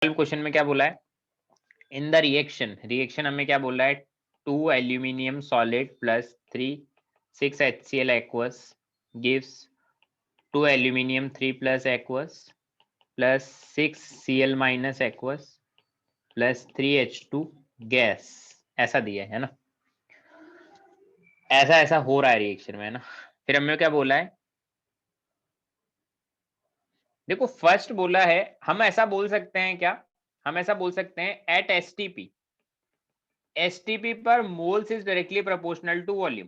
Question में क्या बोला है, इन द रिएक्शन हमें क्या बोला है, 2 aluminium solid plus 6 HCl aqueous gives 2 aluminium 3 plus aqueous plus 6 Cl minus aqueous plus 3H2 gas, ऐसा दिया है ना, ऐसा ऐसा हो रहा है रिएक्शन में, है ना। फिर हमें क्या बोला है, देखो फर्स्ट बोला है, हम ऐसा बोल सकते हैं क्या, हम ऐसा बोल सकते हैं एट एसटीपी पर moles is directly proportional to volume,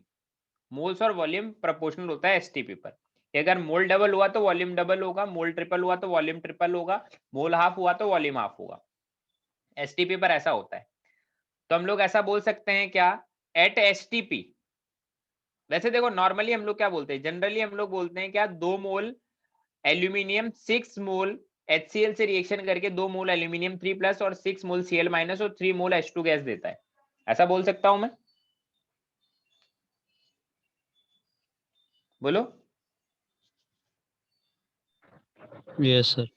moles और वॉल्यूम प्रोपोर्शनल होता है एसटीपी पर। अगर मोल डबल हुआ तो वॉल्यूम डबल होगा, मोल ट्रिपल हुआ तो वॉल्यूम ट्रिपल होगा, मोल हाफ हुआ तो वॉल्यूम हाफ होगा, एसटीपी पर ऐसा होता है। तो हम लोग ऐसा बोल सकते हैं क्या, एट एसटीपी, वैसे देखो नॉर्मली हम लोग क्या बोलते हैं, जनरली हम लोग बोलते हैं क्या, 2 मोल एल्यूमिनियम 6 मोल HCl से रिएक्शन करके 2 मोल एल्यूमिनियम 3 प्लस और 6 मोल Cl माइनस और 3 मोल H2 गैस देता है, ऐसा बोल सकता हूं मैं, बोलो। Yes sir.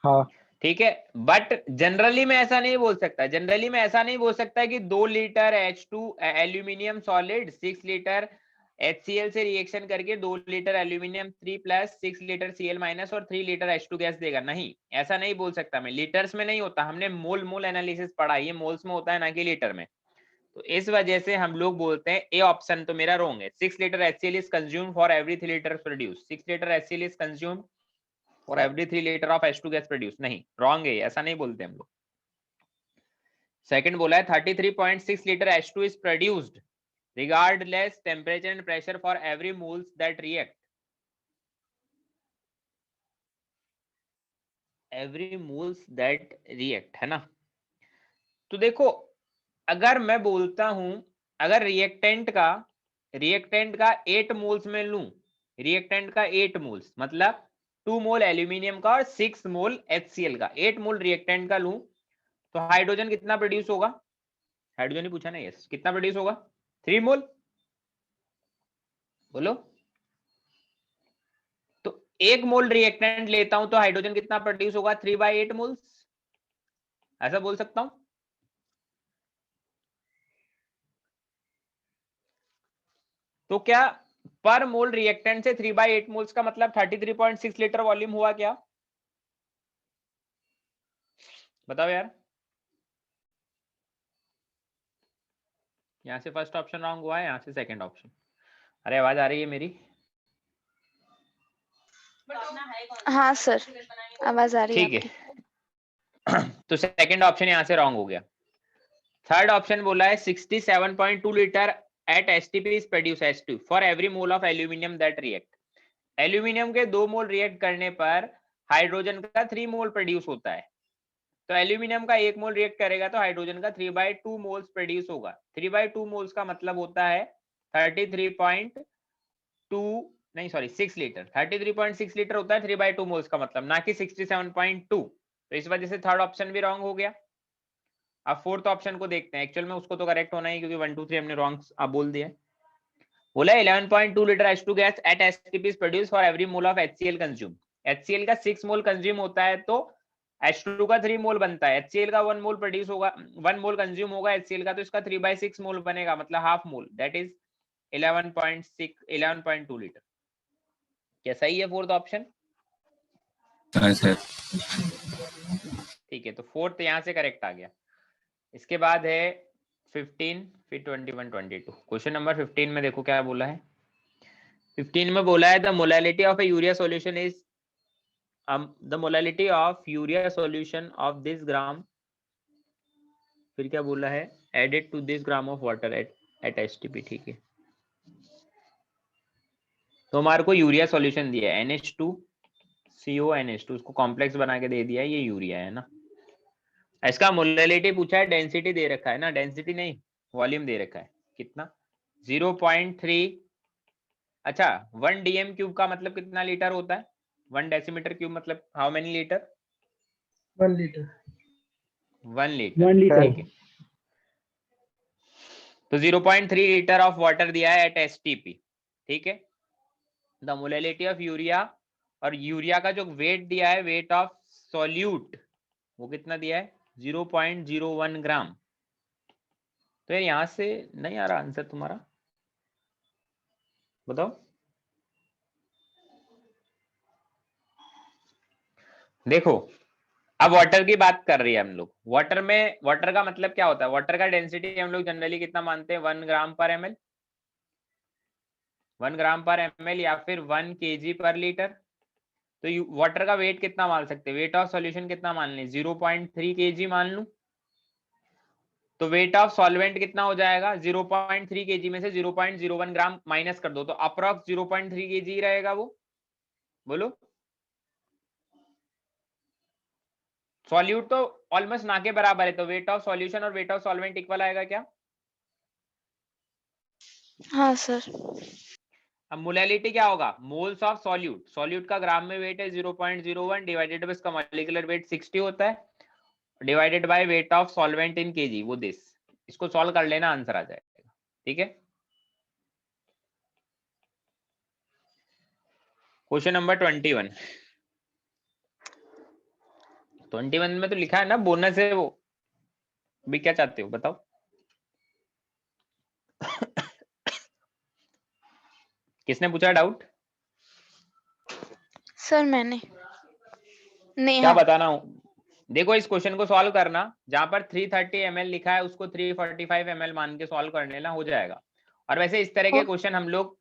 हाँ ठीक है, बट जनरली में ऐसा नहीं बोल सकता, जनरली में ऐसा नहीं बोल सकता कि 2 litre H2 aluminium solid 6 litre HCl से रिएक्शन करके 2 litre aluminium 3 plus 6 litre Cl minus और 3 लीटर H2 गैस देगा, नहीं ऐसा नहीं बोल सकता मैं, लीटर्स में नहीं होता, हमने मोल मोल एनालिसिस पढ़ा, ये मोल्स में होता है ना कि लीटर में। तो इस वजह से हम लोग बोलते हैं ए ऑप्शन तो मेरा रॉन्ग है, 6 litre HCl is consumed for every 3 litre produce, 6 litre HCl is consumed for every 3 litre of H2 gas produce, नहीं रॉन्ग है, ऐसा नहीं बोलते हम लोग। सेकंड बोला है 33.6 litre H2 is produced regardless temperature and pressure for every moles that react, every moles that react, है ना। तो देखो अगर मैं बोलता हूं, अगर रिएक्टेंट का 8 मोल्स में लूं, रिएक्टेंट का 8 मोल्स मतलब 2 मोल एल्यूमिनियम का और 6 मोल HCl का, 8 मोल रिएक्टेंट का लूं, तो हाइड्रोजन कितना प्रोड्यूस होगा, हाइड्रोजन ही पूछा ना, यस कितना प्रोड्यूस होगा, 3 मोल, बोलो। तो 1 मोल रिएक्टेंट लेता हूं तो हाइड्रोजन कितना प्रोड्यूस होगा, 3/8 मोल्स, ऐसा बोल सकता हूं। तो क्या पर मोल रिएक्टेंट से 3/8 मोल्स का मतलब 33.6 लीटर वॉल्यूम हुआ क्या, बताओ यार। यहां से फर्स्ट ऑप्शन रॉन्ग हुआ है, यहां से सेकंड ऑप्शन, अरे आवाज आ रही है मेरी, हाँ सर आवाज आ रही है ठीक आपकी। है। तो सेकंड ऑप्शन यहां से रॉन्ग हो गया। थर्ड ऑप्शन बोला है 67.2 litre at STP is produce H2 for every mole of aluminium that react, aluminium के 2 मोल रिएक्ट करने पर हाइड्रोजन का 3 मोल प्रोड्यूस होता है, तो एल्यूमिनियम का 1 मोल रिएक्ट करेगा तो हाइड्रोजन का 3/2 मोल्स प्रोड्यूस होगा, 3/2 मोल्स का मतलब होता है 33.2 नहीं सॉरी 6 लीटर, 33.6 लीटर होता है 3/2 मोल्स का मतलब, ना कि 67.2, तो इस वजह से थर्ड ऑप्शन भी रॉन्ग हो गया। अब फोर्थ ऑप्शन को देखते हैं, एक्चुअल में उसको तो करेक्ट होना ही क्योंकि 1 2 3 हमने रॉन्ग अब बोल दिया। बोला 11.2 litre H2 gas at STP is produce for every mole of HCl consume, HCl का 6 मोल कंज्यूम होता है तो H2 का 3 मोल बनता है, HCl का 1 मोल प्रोड्यूस होगा, 1 मोल कंज्यूम होगा HCl का, तो इसका 3/6 मोल बनेगा मतलब half mole, that is 11.2 litre. क्या सही है फोर्थ ऑप्शन, ठीक है, तो फोर्थ यहां से करेक्ट आ गया। इसके बाद है 15 फिर 21 22, क्वेश्चन नंबर 15 में देखो क्या बोला है, 15 में बोला है the molality of a urea solution is the molality of urea solution of this gram, फिर क्या बोला है, added to this gram of water at STP, ठीक है। तो हमारे को यूरिया सॉल्यूशन दिया है NH2CONH2, उसको कॉम्प्लेक्स बना के दे दिया है, ये यूरिया है ना। इसका मोलैलिटी पूछा है, डेंसिटी दे रखा है ना, डेंसिटी नहीं वॉल्यूम दे रखा है, कितना 0.3, अच्छा 1 DM क्यूब का मतलब कितना लीटर होता है, 1 डेसीमीटर क्यूब मतलब how many litre, 1 litre 1 litre, 1 litre ठीक है। तो 0.3 लीटर ऑफ वाटर दिया है एट एसटीपी, ठीक है। द मोलैलिटी ऑफ यूरिया, और यूरिया का जो वेट दिया है, वेट ऑफ सॉल्यूट, वो कितना दिया है 0.01 ग्राम। तो यार यहां से नहीं आ रहा आंसर तुम्हारा, बताओ। देखो अब वाटर की बात कर रही है हम लोग। वाटर में, वाटर का मतलब क्या होता है, वाटर का डेंसिटी हम लोग जनरली कितना मानते हैं 1 ग्राम पर एमएल, 1 ग्राम पर एमएल या फिर 1 केजी पर लीटर। तो वाटर का वेट कितना मान सकते हैं, वेट ऑफ सॉल्यूशन कितना मान लें 0.3 केजी मान लूं। तो वेट ऑफ सॉल्वेंट कितना हो जाएगा 0.3 केजी में से 0.01 ग्राम माइनस कर दो तो अप्रॉक्स 0.3 केजी रहेगा वो। बोलो सॉल्यूट तो ऑलमोस्ट ना के बराबर है, तो वेट ऑफ सॉल्यूशन और वेट ऑफ सॉल्वेंट इक्वल आएगा क्या। हाँ सर। अब मोलैलिटी क्या होगा, मोल्स ऑफ सॉल्यूट, सॉल्यूट का ग्राम में वेट है 0.01 डिवाइडेड बाय इसका मॉलिक्यूलर वेट 60 होता है, divided by weight of solvent in KG वो दिस। इसको सॉल्व कर लेना आंसर आ जाएगा, ठीक है। क्वेश्चन नंबर 21 में तो लिखा है ना बोनस है वो, भी क्या चाहते हो बताओ। किसने पूछा डाउट, सर मैंने क्या नेहा। बताना हूं। देखो इस क्वेश्चन को सॉल्व करना, जहां पर 330 ml लिखा है उसको 345 ml मान के सॉल्व कर लेना, हो जाएगा। और वैसे इस तरह के क्वेश्चन हम लोग,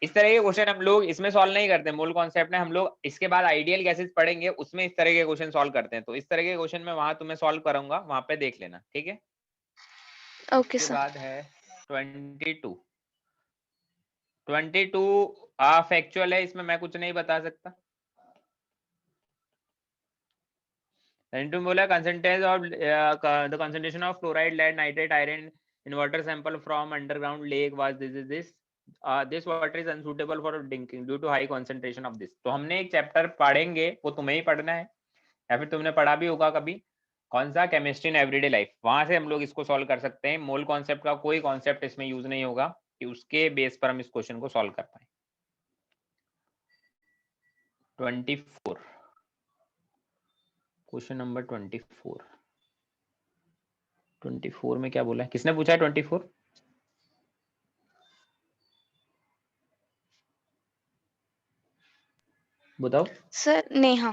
इस तरह के क्वेश्चन हम लोग इसमें सॉल्व नहीं करते मोल कॉन्सेप्ट में, हम लोग इसके बाद आइडियल गैसेस पढ़ेंगे उसमें इस तरह के क्वेश्चन सॉल्व करते हैं। तो इस तरह के क्वेश्चन में वहां तुम्हें सॉल्व करूंगा, वहां पे देख लेना, ठीक है। ओके उसके सर। बाद है 22 फैक्चुअल है, इसमें मैं कुछ नहीं बता सकता। बोला concentration of the concentration of fluoride lead nitrate iron in water sample from underground lake was this water is unsuitable for drinking due to high concentration of this. तो हमने एक चैप्टर पढ़ेंगे, वो तुम्हें ही पढ़ना है या फिर तुमने पढ़ा भी होगा कभी, कौन सा, केमिस्ट्री इन एवरीडे लाइफ, वहां से हम लोग इसको सॉल्व कर सकते हैं। मोल कॉन्सेप्ट का कोई कॉन्सेप्ट इसमें यूज नहीं होगा कि उसके बेस पर हम इस क्वेश्चन को सॉल्व कर पाए। 24 क्वेश्चन नंबर 24 में क्या बोला है, किसने पूछा है 24, बताओ। सर नेहा।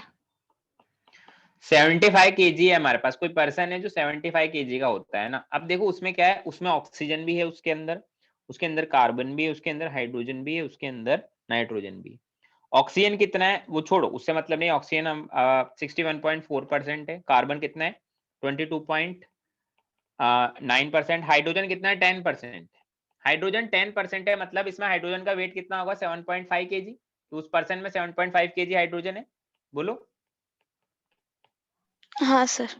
75 केजी है हमारे पास, कोई पर्सन है जो 75 केजी का होता है ना। अब देखो उसमें क्या है, उसमें ऑक्सीजन भी है उसके अंदर कार्बन भी है उसके अंदर, हाइड्रोजन भी है उसके अंदर, नाइट्रोजन भी। ऑक्सीजन कितना है वो छोड़ो, उससे मतलब नहीं, ऑक्सीजन हम 61.4% है। कार्बन कितना है 22.9%। हाइड्रोजन कितना है 10%। हाइड्रोजन 10% है, मतलब इसमें हाइड्रोजन का वेट कितना होगा 7.5 केजी। तो उस पर्सन में 7.5 केजी हाइड्रोजन है, बोलो। हाँ सर।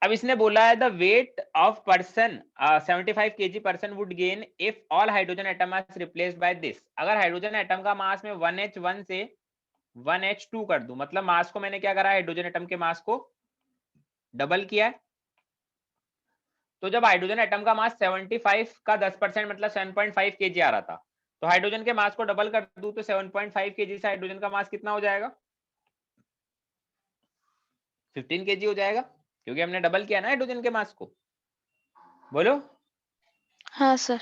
अब इसने बोला है the weight of person 75 KG person would gain if all hydrogen atom are replaced by this. अगर हाइड्रोजन एटम का मास में 1h1 से 1h2 कर दूं, मतलब मास को मैंने क्या करा, हाइड्रोजन एटम के मास को डबल किया है। तो जब हाइड्रोजन एटम का मास 75 का 10% मतलब 7.5 केजी आ रहा था, तो हाइड्रोजन के मास को डबल कर दूं तो 7.5 केजी से हाइड्रोजन का मास कितना हो जाएगा 15 केजी हो जाएगा, क्योंकि हमने डबल किया ना हाइड्रोजन के मास को, बोलो। हाँ सर।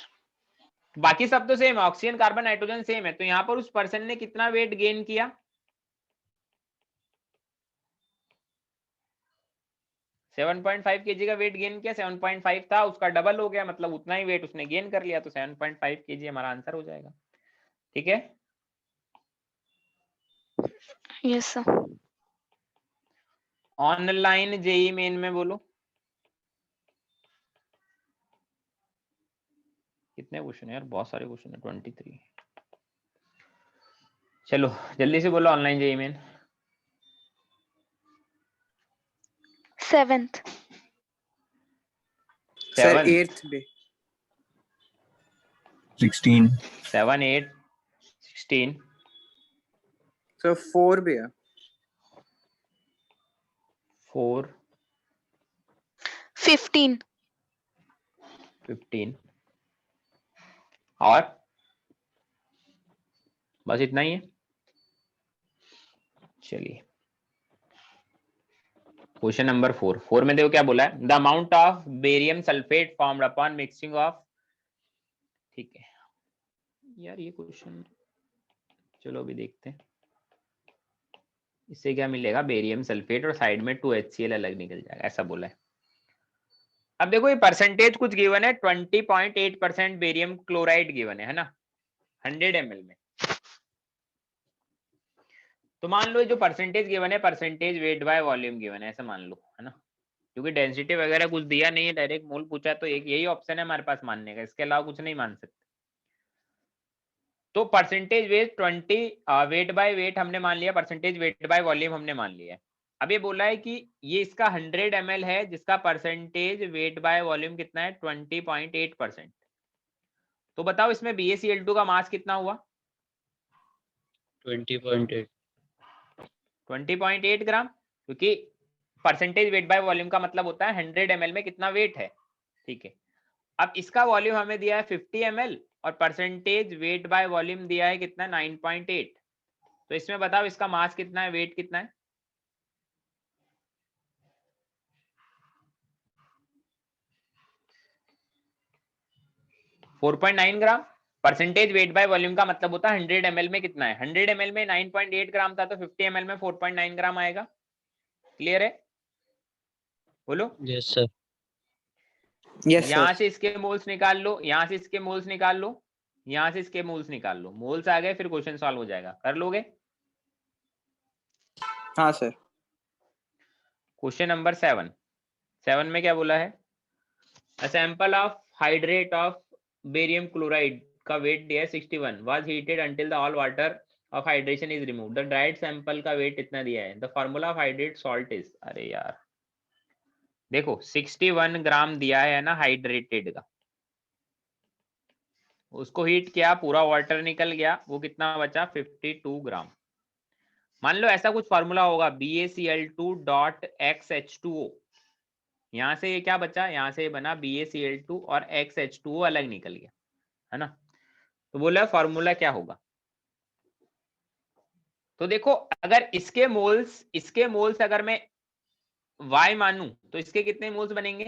बाकी सब तो सेम है, ऑक्सीजन कार्बन नाइट्रोजन सेम है। तो यहाँ पर उस पर्सन ने कितना वेट गेन किया 7.5 केजी का वेट गेन किया, 7.5 था उसका डबल हो गया, मतलब उतना ही वेट उसने गेन कर लिया, तो 7.5 केजी हमारा आंसर हो जाएगा, ठीक है। Yes sir. Online JEE Main में बोलो कितने क्वेश्चन है यार, बहुत सारे क्वेश्चन है 23। चलो जल्दी से बोलो online JEE main. 7th। Sir 7 8th पे 16 7 8 16 सर 4 पे है 4 15। 15 और बस इतना ही है। चलिए क्वेश्चन नंबर 4 में देखो क्या बोला है, the amount of barium sulphate formed upon mixing of, ठीक है यार ये क्वेश्चन, चलो अभी देखते हैं इससे क्या मिलेगा, बेरियम सल्फेट और साइड में 2HCl अलग निकल जाएगा, ऐसा बोला है। अब देखो ये परसेंटेज कुछ गिवन है, 20.8% बेरियम क्लोराइड गिवन है ना 100 ml में। तो मान लो जो परसेंटेज गिवन है, percentage weight by volume given है, ऐसा मान लो है ना, क्योंकि डेंसिटी वगैरह कुछ दिया नहीं है, डायरेक्ट मोल पूछा, तो एक यही ऑप्शन है हमारे पास मानने का, इसके अलावा कुछ नहीं मान सकते। तो percentage wait 20 weight by weight हमने मान लिया, परसेंटेज वेट बाय वॉल्यूम हमने मान लिया है। अब ये बोला है कि ये इसका 100 ml है जिसका परसेंटेज वेट बाय वॉल्यूम कितना है 20.8%। तो बताओ इसमें BaCl2 का मास कितना हुआ 20.8 20.8 ग्राम, क्योंकि परसेंटेज वेट बाय वॉल्यूम का मतलब होता है 100 ml में कितना वेट है, ठीक है। अब इसका वॉल्यूम हमें दिया है 50 ml और परसेंटेज वेट बाय वॉल्यूम दिया है कितना 9.8। तो इसमें बताओ इसका मास कितना है, वेट कितना है, four 4.9 gram. Percentage weight by volume का मतलब होता है 100 ml में कितना है, 100 ml में 9.8 ग्राम था, तो 50 ml में 4.9 ग्राम आएगा। क्लियर है, बोलो। Yes sir. यस यहां सर। से इसके मोल्स निकाल लो, यहां से इसके मोल्स निकाल लो, यहां से इसके मोल्स निकाल लो, मोल्स आ गए फिर क्वेश्चन सॉल्व हो जाएगा, कर लोगे। हाँ सर। क्वेश्चन नंबर 7 में क्या बोला है, a sample of hydrate of barium chloride का वेट दिया है 61 was heated until the all water of hydration is removed, the dried sample का वेट इतना दिया है, the formula of hydrate salt is, अरे यार देखो 61 ग्राम दिया है ना हाइड्रेटेड का, उसको हीट किया, पूरा वाटर निकल गया, वो कितना बचा 52 ग्राम। मान लो ऐसा कुछ फार्मूला होगा BaCl2.XH2O, यहाँ से ये क्या बचा, यहाँ से ये बना BaCl2 और XH2O अलग निकल गया है ना। तो बोला फार्मूला क्या होगा, तो देखो अगर इसके मोल्स अगर मैं Y मानूं तो इसके कितने मोल्स बनेंगे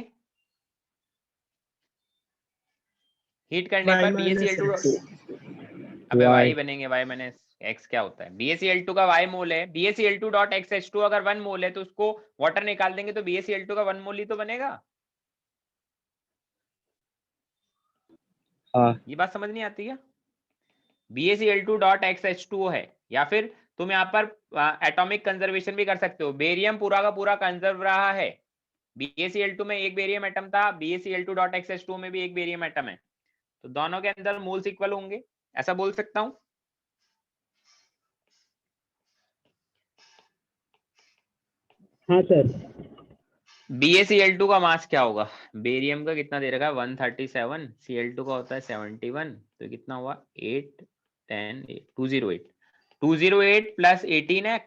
हीट करने Y पर minus BaCl2, X. अबे Y Y बनेंगे, Y माइनस X क्या होता है, BaCl2 का Y मोल है, BaCl2.XH2 अगर 1 मोल है तो उसको वाटर निकाल देंगे तो BaCl2 का 1 मोल ही तो बनेगा। हाँ ये बात समझ नहीं आती क्या, BaCl2.XH2O है, या फिर तुम यहाँ पर एटॉमिक कंजर्वेशन भी कर सकते हो, बेरियम पूरा का पूरा कंजर्व रहा है, BaCl2 में एक बेरियम एटम था, BaCl2.XH2O में भी एक बेरियम एटम है, तो दोनों के अंदर मोल्स इक्वल होंगे, ऐसा बोल सकता हूं। हाँ सर। BaCl2 का मास क्या होगा, बेरियम का कितना दे रखा है 137, Cl2 का होता है 71, तो कितना हुआ 8 10 208, 208 प्लस 18x,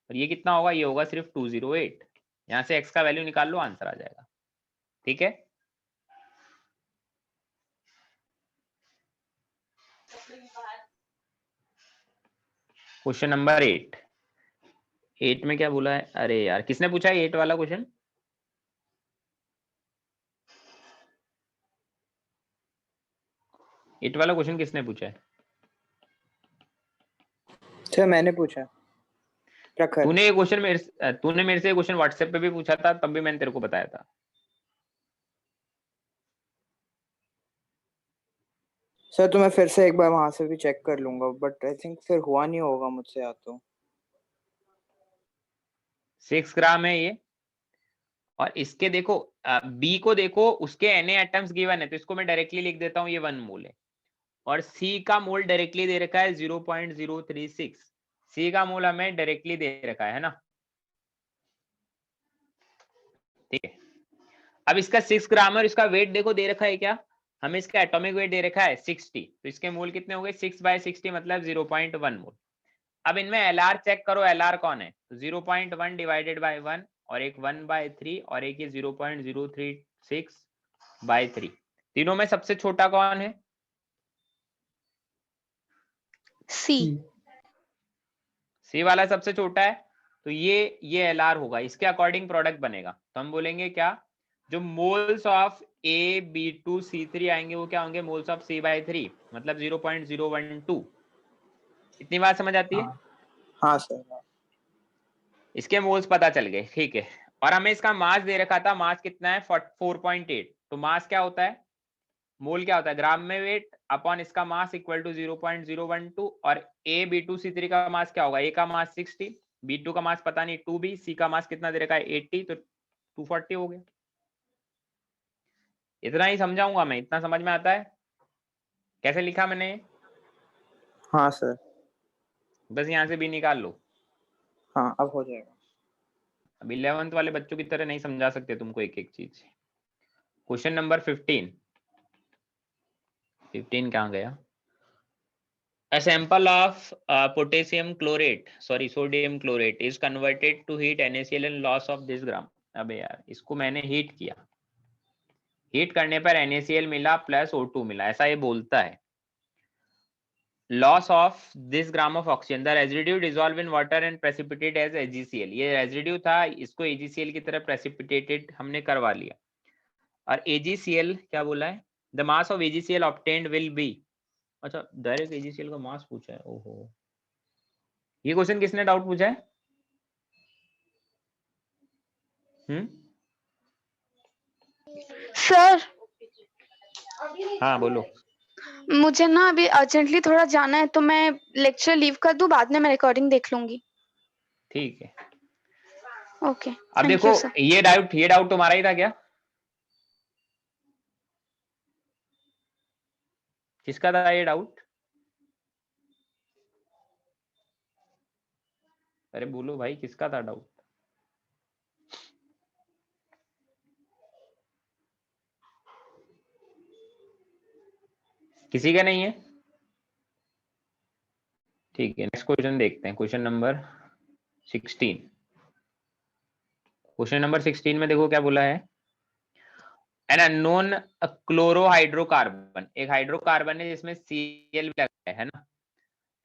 और ये कितना होगा, ये होगा सिर्फ 208, यहाँ से x का वैल्यू निकाल लो, आंसर आ जाएगा। ठीक है, क्वेश्चन नंबर 8 में क्या बोला है, अरे यार किसने पूछा है 8 वाला क्वेश्चन, एट वाला क्वेश्चन किसने पूछा है, सर मैंने पूछा। प्रखर। तूने ये क्वेश्चन तूने मेरे से क्वेश्चन व्हाट्सएप पे भी पूछा था, तब भी मैंने तेरे को बताया था। सर तो मैं फिर से एक बार वहां से भी चेक कर लूंगा, बट आई थिंक फिर हुआ नहीं होगा मुझसे या तो। 6 ग्राम है ये, और इसके देखो बी को देखो, उसके Na एटम्स गिवन है, तो इसको मैं डायरेक्टली लिख देता हूँ, ये 1 मोल है, और सी का मोल डायरेक्टली दे रखा है 0.036, सी का मोल हमें डायरेक्टली दे रखा है ना, ठीक है। अब इसका 6 ग्राम है और इसका वेट देखो दे रखा है क्या, हमें इसका एटॉमिक वेट दे रखा है 60, तो इसके मोल कितने हो गए 6/60 मतलब 0.1 मोल। अब इनमें एलआर चेक करो, एलआर कौन है, तो 0.1 डिवाइडेड बाय 1, और एक 1/3, और एक ये 0.036/3, तीनों में सबसे छोटा कौन है, C. सी वाला सबसे छोटा है, तो ये एलआर होगा, इसके अकॉर्डिंग प्रोडक्ट बनेगा। तो हम बोलेंगे क्या, जो मोल्स ऑफ AB2C3 आएंगे वो क्या होंगे, मोल्स ऑफ C/3, मतलब 0.012। इतनी बात समझ आती है? हाँ सर। इसके मोल्स पता चल गए, ठीक है। और हमें इसका मास दे रखा था, मास कितना है 4.8। तो मास क्या होता है, मोल क्या होता है, ग्राम में वेट अपॉन इसका मास इक्वल टू 0.012। और AB2C3 का मास क्या होगा, A का मास 60, B2 का मास पता नहीं 2B, C का मास कितना दे रखा है 80, तो 240 हो गया। इतना ही समझाऊंगा मैं, इतना समझ में आता है कैसे लिखा मैंने? हाँ सर। बस यहाँ से भी निकाल लो। हाँ अब हो जाएगा। अब 11th वाले बच्चों की तरह नहीं समझा सकते तुमको एक एक चीज। क्वेश्चन नंबर 15 कहाँ गया? A sample of sodium chlorate is converted to heat NaCl and loss of this gram। अबे यार, इसको मैंने हीट किया, हीट करने पर NaCl मिला प्लस O2 मिला, ऐसा ये बोलता है। Loss of this gram of oxygen, the residue dissolve in water and precipitate as AgCl। ये रेजिड्यू था, इसको AgCl की तरह प्रेसिपिटेटेड हमने करवा लिया। और AgCl क्या बोला है, the mass of AgCl obtained will be. अच्छा, डायरेक्ट AgCl का मास पूछा है, ओहो। ये क्वेश्चन किसने डाउट पूछा है? सर हाँ बोलो। मुझे ना अभी अर्जेंटली थोड़ा जाना है, तो मैं लेक्चर लीव कर दूं, बाद में मैं रिकॉर्डिंग देख लूंगी। ठीक है। ओके, अब थैंक देखो, यू सर। ये डाउट तुम्हारा ही था क्या? किसका था ये डाउट? अरे बोलो भाई, किसका था डाउट? किसी का नहीं है? ठीक है, नेक्स्ट क्वेश्चन देखते हैं। Question number 16। क्वेश्चन नंबर 16 में देखो क्या बोला है। एन अननोन क्लोरोहाइड्रोकार्बन, एक हाइड्रोकार्बन है जिसमें Cl भी लगा है ना,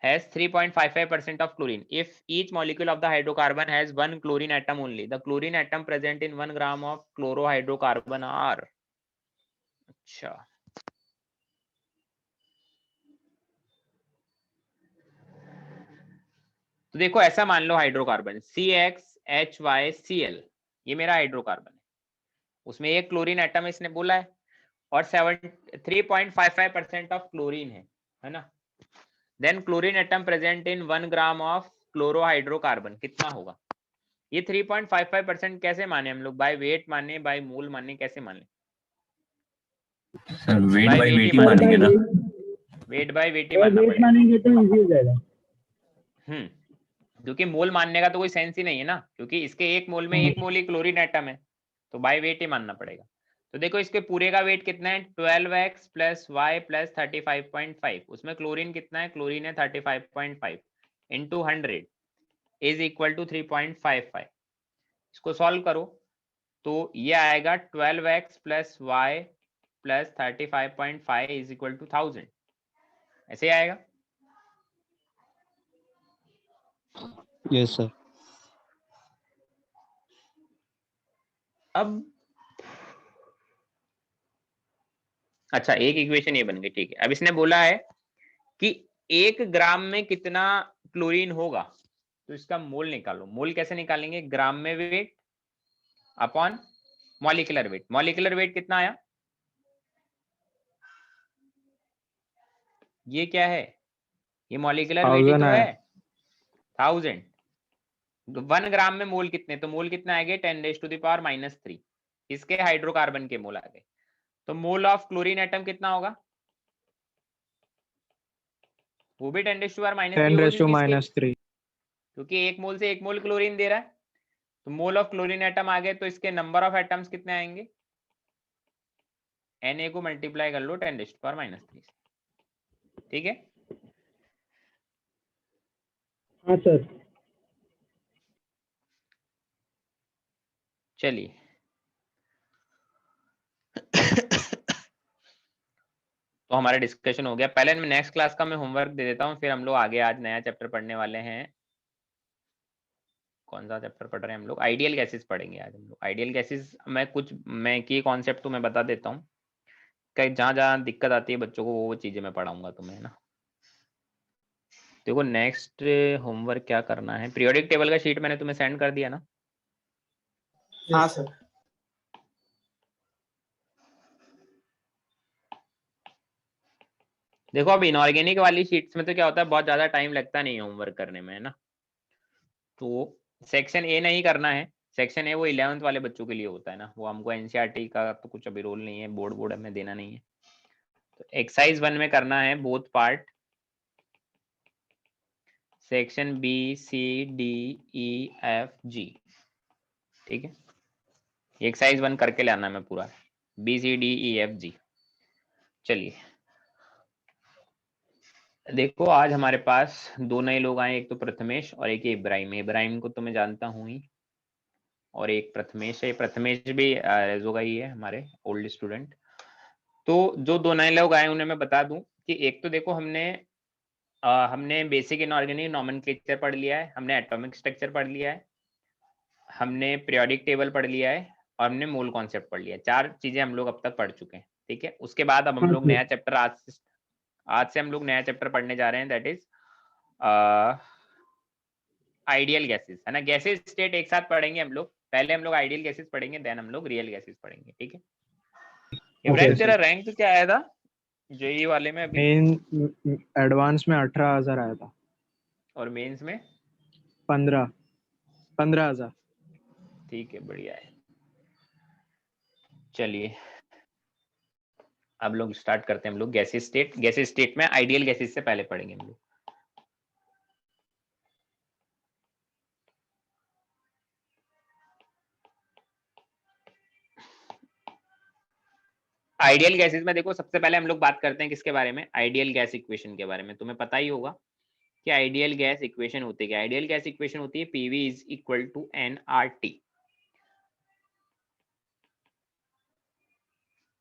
has 3.55% of chlorine. If each molecule of the hydrocarbon has one chlorine atom only, the chlorine atom present in 1 gram of chlorohydrocarbon are। अच्छा, तो देखो ऐसा मान लो, हाइड्रोकार्बन CXHYCl, ये मेरा हाइड्रोकार्बन है, उसमें एक क्लोरीन एटम इसने बोला है, और 3.55% ऑफ क्लोरीन है ना। Then chlorine atom present in 1 gram of chlorohydrocarbon कितना होगा? ये 3.55% कैसे माने हम लोग? बाय वेट माने, बाय मोल माने, कैसे माने? Sir weight by by weight weight ही ही मानेंगे ना। वेट बाय वेट ही मानना वेट पड़ेगा। मानेंगे तो इजी हो जाएगा। क्योंकि मोल मानने का तो कोई सेंस ही नहीं है ना, क्योंकि इसके एक मोल में एक मोल ही क्लोरीन एटम है, तो बाय वेट ही मानना पड़ेगा। तो देखो इसके पूरे का वेट कितना है, 12x प्लस वाई प्लस 35.5। उसमें क्लोरीन कितना है, क्लोरीन है 35.5 इंटू 100 इज इक्वल टू 3.55। इसको सॉल्व करो तो ये आएगा 12x plus Y plus 35.5 is equal to 1000, ऐसे आएगा। Yes sir. अब अच्छा, एक इक्वेशन ये बन गई, ठीक है। अब इसने बोला है कि 1 ग्राम में कितना क्लोरीन होगा, तो इसका मोल निकालो। मोल कैसे निकालेंगे, ग्राम में weight upon molecular weight. Molecular weight कितना आया, ये क्या है, ये मॉलिक्यूलर वेट ही तो है 1000। 1 ग्राम में मोल कितने, तो मोल कितना आएगा 10⁻⁻3। इसके हाइड्रोकार्बन के मोल आ गए। तो मोल ऑफ क्लोरीन एटम कितना होगा, वो भी 10⁻⁻3 क्योंकि एक मोल से एक मोल क्लोरीन दे रहा है। तो मोल ऑफ क्लोरीन एटम आ गए, तो इसके नंबर ऑफ एटम्स कितने आएंगे, Na को मल्टीप्लाई कर लो 10⁻⁻3। ठीक है। हाँ सर। चलिए तो हमारा डिस्कशन हो गया। पहले मैं नेक्स्ट क्लास का मैं होमवर्क दे देता हूँ, फिर हम लोग आगे आज नया चैप्टर पढ़ने वाले हैं, कौन सा चैप्टर पढ़ रहे हैं हम लोग? आइडियल गैसेस पढ़ेंगे आज हम लोग। आइडियल गैसेस मैं की कॉन्सेप्ट तुम्हें बता देता हूँ, कहीं जहाँ जहाँ दिक्कत आती है बच्चों को वो चीजें मैं पढ़ाऊंगा तुम्हें ना। देखो नेक्स्ट होमवर्क क्या करना है, पीरियोडिक टेबल का शीट मैंने तुम्हें सेंड कर दिया ना। हाँ सर। देखो अब इनऑर्गेनिक वाली शीट्स में तो क्या होता है, बहुत ज्यादा टाइम लगता नहीं है होमवर्क करने में, है ना। तो सेक्शन ए नहीं करना है, सेक्शन ए वो 11th वाले बच्चों के लिए होता है ना, वो हमको एनसीईआरटी का तो कुछ अभी रोल नहीं है, बोर्ड हमें देना नहीं है। तो एक्सरसाइज 1 में करना है both part, section B C D E F G, ठीक है। एक्सरसाइज 1 करके लाना है मैं पूरा, B C D E F G. चलिए देखो आज हमारे पास 2 नए लोग आए, एक तो प्रथमेश और एक इब्राहिम। इब्राहिम को तो मैं जानता हूँ ही, और एक प्रथमेश है। प्रथमेश भी रेजो का ही है, हमारे ओल्ड स्टूडेंट। तो जो 2 नए लोग आए उन्हें मैं बता दूं कि एक तो देखो हमने बेसिक इनऑर्गेनिक नॉमेनक्लेचर पढ़ लिया है, हमने एटॉमिक स्ट्रक्चर पढ़ लिया है, हमने पीरियोडिक टेबल पढ़ लिया है, और हमने मोल कॉन्सेप्ट पढ़ लिया है। 4 चीजें हम लोग अब तक पढ़ चुके हैं, ठीक है। उसके बाद अब हम हाँ लोग सर। नया चैप्टर आज से हम लोग नया चैप्टर पढ़ने जा रहे हैं, दैट इज आइडियल गैसेस, है ना। गैसेस स्टेट एक साथ पढ़ेंगे हम लोग, पहले हम लोग आइडियल गैसेस पढ़ेंगे, देन हम लोग रियल गैसेस पढ़ेंगे, ठीक है। इब्राहिम तेरा रैंक क्या आया था जेई वाले में अभी? मेन एडवांस में 18,000 आया था। और मेंस में 15,000। ठीक है, बढ़िया है। चलिए अब लोग स्टार्ट करते हैं हम लोग गैसेस स्टेट। गैसेस स्टेट में आइडियल गैसेस से पहले पढ़ेंगे हम लोग। आइडियल गैसेस में देखो सबसे पहले हम लोग बात करते हैं किसके बारे में, आइडियल गैस इक्वेशन के बारे में। तुम्हें पता ही होगा कि आइडियल गैस इक्वेशन होती है। आइडियल गैस इक्वेशन होती है PV is equal to NRT.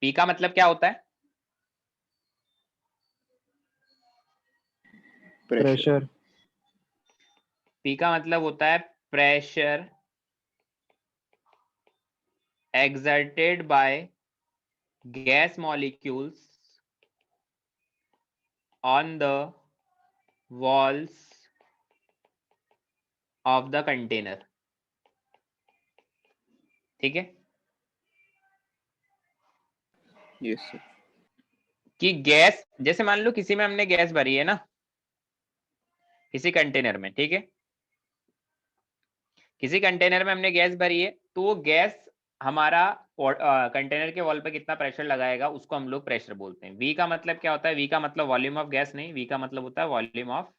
P का मतलब क्या होता है? प्रेशर। पी का मतलब होता है pressure exerted by gas molecules on the walls of the container, ठीक है। Yes sir. कि गैस, जैसे मान लो किसी में हमने गैस भरी है ना, किसी कंटेनर में, ठीक है। किसी कंटेनर में हमने गैस भरी है, तो वो गैस हमारा कंटेनर के वॉल पे कितना प्रेशर लगाएगा उसको हम लोग प्रेशर बोलते हैं। वी का मतलब क्या होता है? वी का मतलब वॉल्यूम ऑफ गैस नहीं, वी का मतलब होता है वॉल्यूम ऑफ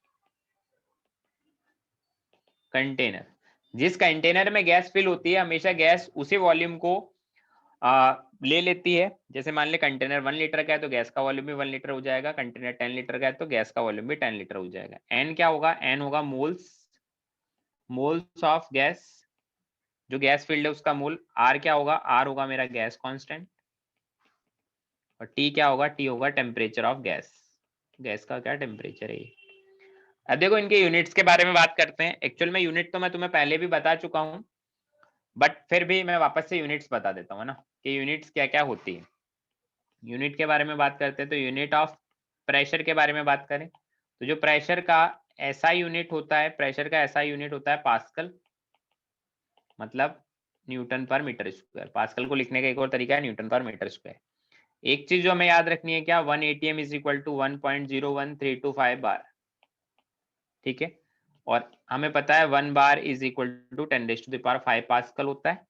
कंटेनर। जिस कंटेनर में गैस फिल होती है हमेशा गैस उसी वॉल्यूम को ले लेती है। जैसे मान ले कंटेनर 1 लीटर का है तो गैस का वॉल्यूम भी 1 लीटर हो जाएगा, कंटेनर 10 लीटर का है तो गैस का वॉल्यूम भी 10 लीटर हो जाएगा। एन क्या होगा? एन होगा मोल्स ऑफ गैस, जो गैस फील्ड है उसका मोल। आर क्या होगा? आर होगा मेरा गैस कांस्टेंट। और टी क्या होगा? टी होगा टेम्परेचर ऑफ गैस। गैस का क्या टेम्परेचर है। अब देखो इनके यूनिट्स के बारे में बात करते हैं। एक्चुअल में यूनिट तो मैं तुम्हें पहले भी बता चुका हूं, बट फिर भी मैं वापस से यूनिट्स बता देता हूँ ना कि यूनिट्स क्या क्या होती है। यूनिट के बारे में बात करते हैं तो यूनिट ऑफ प्रेशर के बारे में बात करें तो जो प्रेशर का एसआई यूनिट होता है, प्रेशर का एसआई यूनिट होता है पास्कल, मतलब न्यूटन पर मीटर स्क्वायर। पास्कल को लिखने का एक और तरीका है न्यूटन पर मीटर स्क्वायर। एक चीज जो हमें याद रखनी है क्या, 1 atm is equal to 1.01325 bar, ठीक है। और हमें पता है 1 bar is equal to 10⁵ pascal होता है।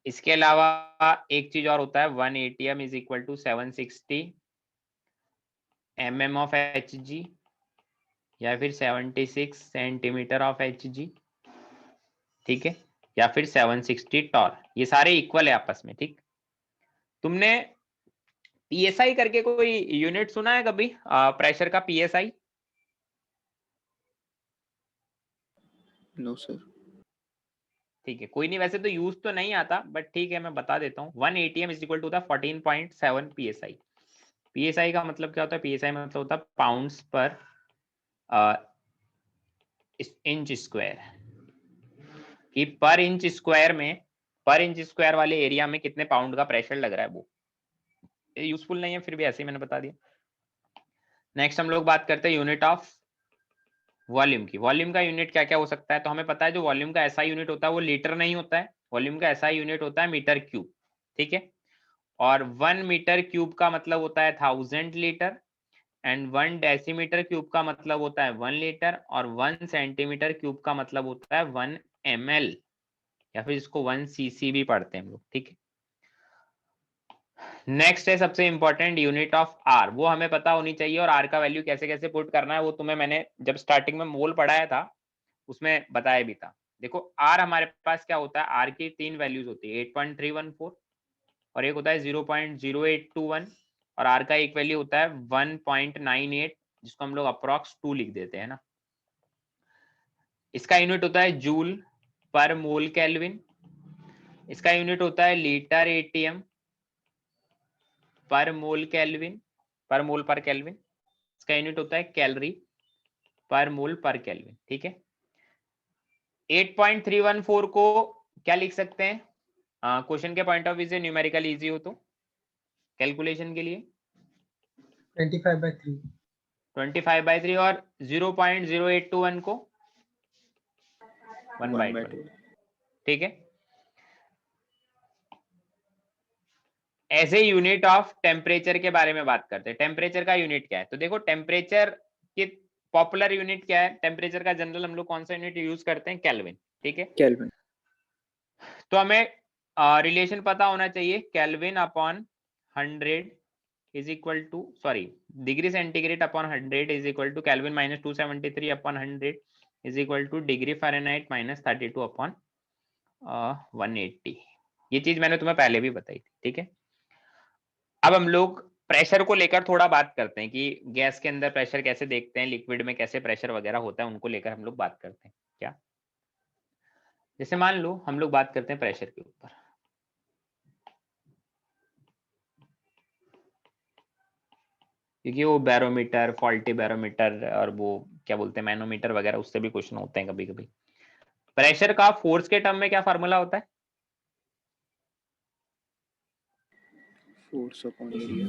इसके अलावा एक चीज और होता है, 1 atm is equal to 760 mm of Hg या फिर 76 सेंटीमीटर ऑफ Hg, ठीक है, या फिर 760 टॉर। ये सारे इक्वल है आपस में, ठीक। तुमने पीएसआई करके कोई यूनिट सुना है कभी, प्रेशर का पीएसआई? No sir. ठीक है, कोई नहीं, वैसे तो यूज तो नहीं आता बट ठीक है मैं बता देता हूँ। 1 atm is equal to the 14.7 psi। psi का मतलब क्या होता है? psi मतलब होता है पाउंड्स पर इंच स्क्वायर, कि पर इंच स्क्वायर वाले एरिया में कितने पाउंड का प्रेशर लग रहा है। वो यूजफुल नहीं है, फिर भी ऐसे ही मैंने बता दिया। नेक्स्ट हम लोग बात करते हैं यूनिट ऑफ वॉल्यूम की। वॉल्यूम का यूनिट क्या क्या हो सकता है, तो हमें पता है जो वॉल्यूम का ऐसा यूनिट होता है वो लीटर नहीं होता है, वॉल्यूम का ऐसा यूनिट होता है मीटर क्यूब, ठीक है। और 1 मीटर क्यूब का मतलब होता है 1000 लीटर, एंड 1 डेसीमीटर क्यूब का मतलब होता है 1 लीटर, और 1 सेंटीमीटर क्यूब का मतलब होता है 1 ml, या फिर इसको 1 cc भी पढ़ते हैं हम लोग, ठीक है। नेक्स्ट है सबसे इंपॉर्टेंट यूनिट ऑफ आर, वो हमें पता होनी चाहिए, और आर का वैल्यू कैसे कैसे पुट करना है वो तुम्हें मैंने जब स्टार्टिंग में मोल पढ़ाया था उसमें बताया भी था। देखो आर हमारे पास क्या होता है, आर की 3 वैल्यूज होती है, 8.314 और एक होता है 0.0821, और आर का एक वैल्यू होता है 1.98 जिसको हम लोग अप्रॉक्स 2 लिख देते हैं ना। इसका यूनिट होता है जूल पर मोल केल्विन, इसका यूनिट होता है लीटर एटीएम पर मोल केल्विन, पर मोल पर केल्विन, इसका यूनिट होता है कैलोरी पर मोल पर केल्विन, ठीक है। 8.314 को क्या लिख सकते हैं, क्वेश्चन के पॉइंट ऑफ व्यू से न्यूमेरिकल इजी हो तो कैलकुलेशन के लिए 25/3 25/3, और 0.0821 को 1/2, ठीक है। As a unit of temperature के बारे में बात करते हैं। टेम्परेचर का यूनिट क्या है, तो देखो टेम्परेचर की पॉपुलर यूनिट क्या है, टेम्परेचर का जनरल हम लोग कौन सा यूनिट यूज करते हैं, केल्विन, ठीक है। केल्विन। तो हमें रिलेशन पता होना चाहिए, kelvin upon 100 is equal to, sorry, degree centigrade upon 100 is equal to kelvin minus 273 upon 100 is equal to degree Fahrenheit minus 32 upon 180। ये चीज मैंने तुम्हें पहले भी बताई थी, ठीक है। अब हम लोग प्रेशर को लेकर थोड़ा बात करते हैं कि गैस के अंदर प्रेशर कैसे देखते हैं, लिक्विड में कैसे प्रेशर वगैरह होता है, उनको लेकर हम लोग बात करते हैं। क्या, जैसे मान लो हम लोग बात करते हैं प्रेशर के ऊपर, क्योंकि वो बैरोमीटर, फॉल्टी बैरोमीटर और वो क्या बोलते हैं मैनोमीटर वगैरह, उससे भी क्वेश्चन होते हैं कभी कभी। प्रेशर का फोर्स के टर्म में क्या फार्मूला होता है, force upon area.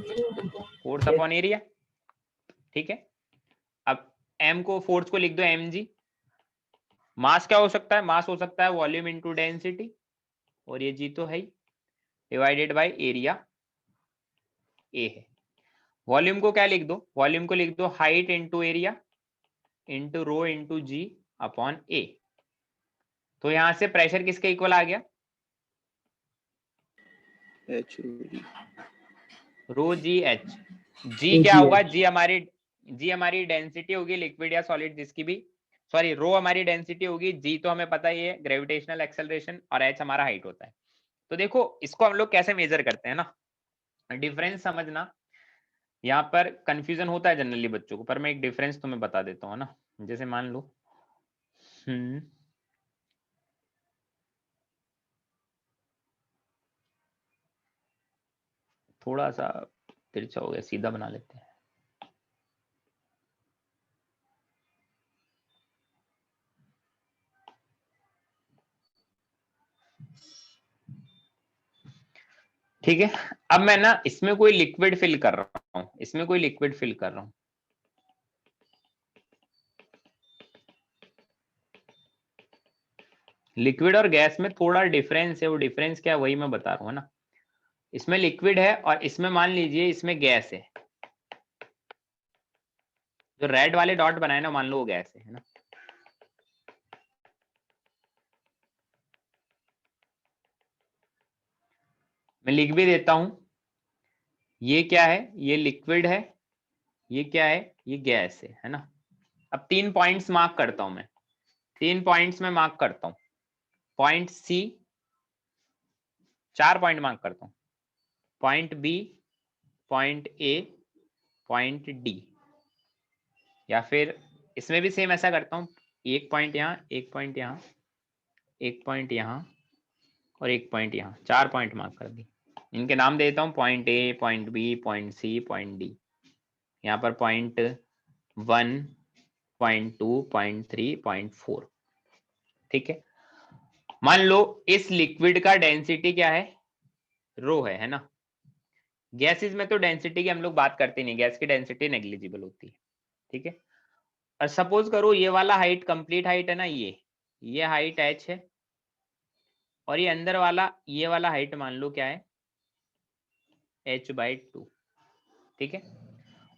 Force upon area, ठीक है। अब m को, फोर्स को लिख दो mg। मास क्या हो सकता है, मास हो सकता है वॉल्यूम इनटू डेंसिटी, और ये g तो है ही, डिवाइडेड बाय एरिया a है। वॉल्यूम को क्या लिख दो, वॉल्यूम को लिख दो height into area into rho into G upon a। तो यहां से प्रेशर किसके इक्वल आ गया, एच रो जी एच। जी क्या होगा, जी हमारी डेंसिटी होगी लिक्विड या सॉलिड जिसकी भी, सॉरी रो हमारी डेंसिटी होगी, जी तो हमें पता ही है ग्रेविटेशनल एक्सेलरेशन, और एच हमारा हाइट होता है। तो देखो इसको हम लोग कैसे मेजर करते हैं ना, डिफरेंस समझना, यहाँ पर कंफ्यूजन होता है जनरली बच्चों को, पर मैं एक डिफरेंस तुम्हें बता देता हूँ ना। जैसे मान लो थोड़ा सा तिरछा हो गया, सीधा बना लेते हैं। ठीक है, अब मैं ना इसमें कोई लिक्विड फिल कर रहा हूं, इसमें कोई लिक्विड फिल कर रहा हूं, लिक्विड और गैस में थोड़ा डिफरेंस है, वो डिफरेंस क्या है वही मैं बता रहा हूँ ना। इसमें लिक्विड है और इसमें मान लीजिए इसमें गैस है, जो रेड वाले डॉट बनाए ना, मान लो वो गैस है ना। मैं लिख भी देता हूं, ये क्या है, ये लिक्विड है, ये क्या है, ये गैस है ना। अब 3 पॉइंट्स मार्क करता हूं मैं, 3 पॉइंट्स में मार्क करता हूं, पॉइंट सी, 4 पॉइंट मार्क करता हूं, point B, point A, point D, या फिर इसमें भी सेम ऐसा करता हूं, एक पॉइंट यहाँ, एक पॉइंट यहाँ, एक पॉइंट यहाँ, और एक पॉइंट यहाँ, 4 पॉइंट मार्क कर दी। इनके नाम दे देता हूँ, point A, point B, point C, point D. यहाँ पर पॉइंट 1, पॉइंट 2, पॉइंट 3, पॉइंट 4, ठीक है। मान लो इस लिक्विड का डेंसिटी क्या है, रो है ना। गैसेस में तो डेंसिटी की हम लोग बात करते नहीं, गैस की डेंसिटी नेग्लिजिबल होती है, ठीक है। और सपोज करो ये वाला हाइट कंप्लीट हाइट है ना, ये हाइट h है, और ये अंदर वाला ये वाला हाइट मान लो क्या है, h/2, ठीक है।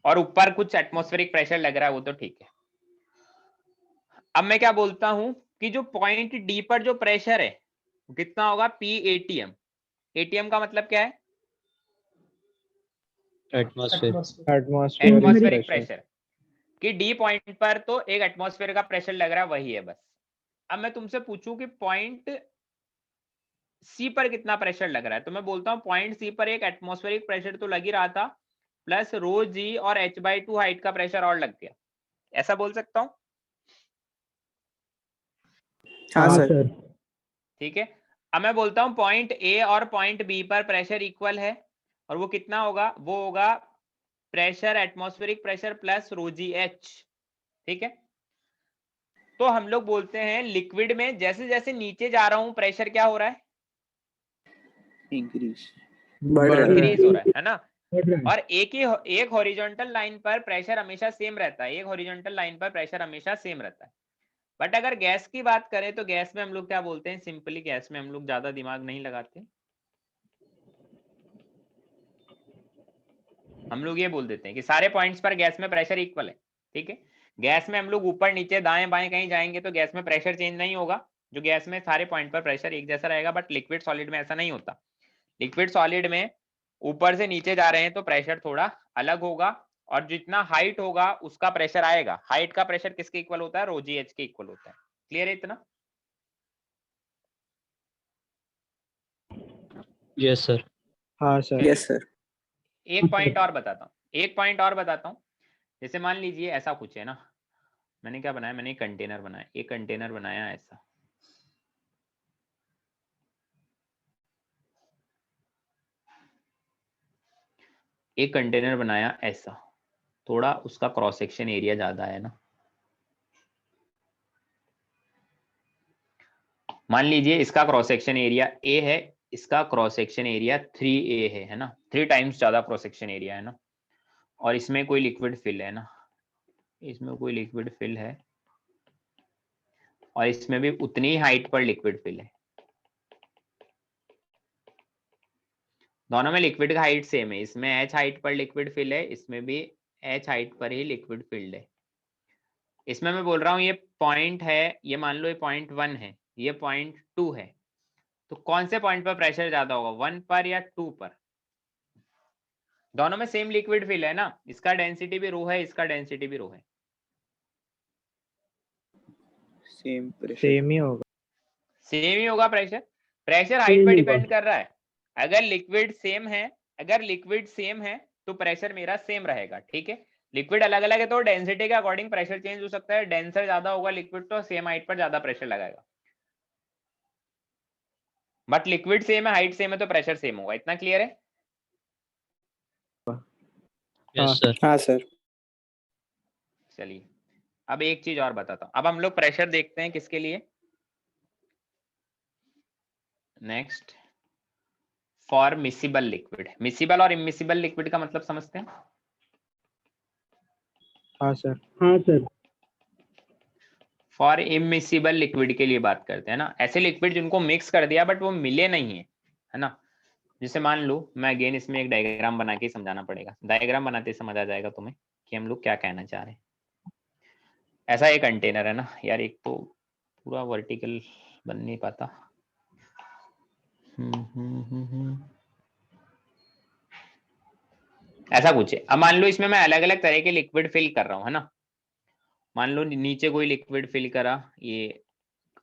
और ऊपर कुछ एटमॉस्फेरिक प्रेशर लग रहा है, वो तो ठीक है। अब मैं क्या बोलता हूं कि जो पॉइंट डी पर जो प्रेशर है कितना होगा, P ATM। ATM का मतलब क्या है, atmosphere. Atmospheric atmospheric pressure. Pressure, कि डी पॉइंट पर तो एक एटमॉस्फेयर का प्रेशर लग रहा है, वही है बस। अब मैं तुमसे पूछूं कि पॉइंट सी पर कितना प्रेशर लग रहा है, तो मैं बोलता हूं पॉइंट सी पर एक एटमॉस्फेरिक प्रेशर तो लग ही रहा था, प्लस रो जी और h/2 हाइट का प्रेशर और लग गया, ऐसा बोल सकता हूं, हाँ हाँ सर। सर। ठीक है। अब मैं बोलता हूं पॉइंट ए और पॉइंट बी पर प्रेशर इक्वल है, और वो कितना होगा, वो होगा pressure atmospheric pressure plus rho G H, ठीक है। तो हम लोग बोलते हैं लिक्विड में जैसे जैसे नीचे जा रहा हूं प्रेशर क्या हो रहा है, बढ़ रहा है। इंक्रीज हो रहा है ना। बढ़ रहा है। और एक हॉरिजॉन्टल लाइन पर प्रेशर हमेशा सेम रहता है, एक हॉरिजॉन्टल लाइन पर प्रेशर हमेशा सेम रहता है। बट अगर गैस की बात करें तो गैस में हम लोग क्या बोलते हैं, सिंपली गैस में हम लोग ज्यादा दिमाग नहीं लगाते, हम लोग ये बोल देते हैं कि सारे पॉइंट्स पर गैस में प्रेशर इक्वल है, ठीक है। गैस में हम लोग ऊपर नीचे दाएं बाएं कहीं जाएंगे तो गैस में प्रेशर चेंज नहीं होगा, जो गैस में सारे पॉइंट पर प्रेशर एक जैसा रहेगा। बट लिक्विड सॉलिड में ऐसा नहीं होता, लिक्विड सॉलिड में ऊपर से नीचे जा रहे हैं तो प्रेशर थोड़ा अलग होगा, और जितना हाइट होगा उसका प्रेशर आएगा। हाइट का प्रेशर किसके इक्वल होता है, रो जी एच के इक्वल होता है। क्लियर है इतना? Yes sir. हाँ सर। Yes sir. एक पॉइंट और बताता हूँ, एक पॉइंट और बताता हूँ। जैसे मान लीजिए ऐसा कुछ है ना, मैंने क्या बनाया, मैंने एक कंटेनर बनाया, एक कंटेनर बनाया ऐसा, एक कंटेनर बनाया ऐसा, थोड़ा उसका क्रॉस सेक्शन एरिया ज्यादा है ना। मान लीजिए इसका क्रॉस सेक्शन एरिया ए है, इसका क्रॉस सेक्शन एरिया 3A है ना, 3 टाइम्स ज्यादा क्रॉस सेक्शन एरिया है ना। और इसमें कोई लिक्विड फिल है ना, इसमें कोई लिक्विड फिल है, और इसमें भी उतनी ही हाइट पर लिक्विड फिल है। दोनों में लिक्विड का हाइट सेम है, इसमें h हाइट पर लिक्विड फिल है, इसमें भी h हाइट पर ही लिक्विड फिल्ड है। इसमें मैं बोल रहा हूँ ये पॉइंट है, ये मान लो ये पॉइंट 1 है, ये पॉइंट 2 है, तो कौन से पॉइंट पर प्रेशर ज्यादा होगा, 1 पर या 2 पर? दोनों में सेम लिक्विड फिल है ना, इसका डेंसिटी भी रो है, इसका डेंसिटी भी रो है, सेम प्रेशर। सेम ही होगा। सेम ही होगा प्रेशर। प्रेशर हाइट पर डिपेंड कर रहा है। अगर लिक्विड सेम है, अगर लिक्विड सेम है तो प्रेशर मेरा सेम रहेगा, ठीक है। लिक्विड अलग अलग है तो डेंसिटी के अकॉर्डिंग प्रेशर चेंज हो सकता है, डेंसर ज्यादा होगा लिक्विड तो सेम हाइट पर ज्यादा प्रेशर लगाएगा। बट लिक्विड सेम है, हाइट सेम है तो प्रेशर सेम होगा। इतना क्लियर है? Yes sir. हाँ सर। चलिए अब एक चीज और बताता हूँ। अब हम लोग प्रेशर देखते हैं किसके लिए, next for miscible liquid. Miscible और इमिसिबल लिक्विड का मतलब समझते हैं? हाँ सर। हाँ सर। फॉर इमिसिबल लिक्विड के लिए बात करते हैं ना, ऐसे लिक्विड जिनको मिक्स कर दिया बट वो मिले नहीं है ना। जैसे मान लो, मैं अगेन इसमें एक डायग्राम बना के समझाना पड़ेगा, डायग्राम बनाते समझ आ जाएगा तुम्हें कि हम लोग क्या कहना चाह रहे हैं। ऐसा एक कंटेनर है ना यार, एक तो पूरा वर्टिकल बन नहीं पाता। ऐसा कुछ है। अब मान लो इसमें मैं अलग अलग तरह के लिक्विड फिल कर रहा हूँ, है ना। मान लो नीचे कोई लिक्विड फिल करा, ये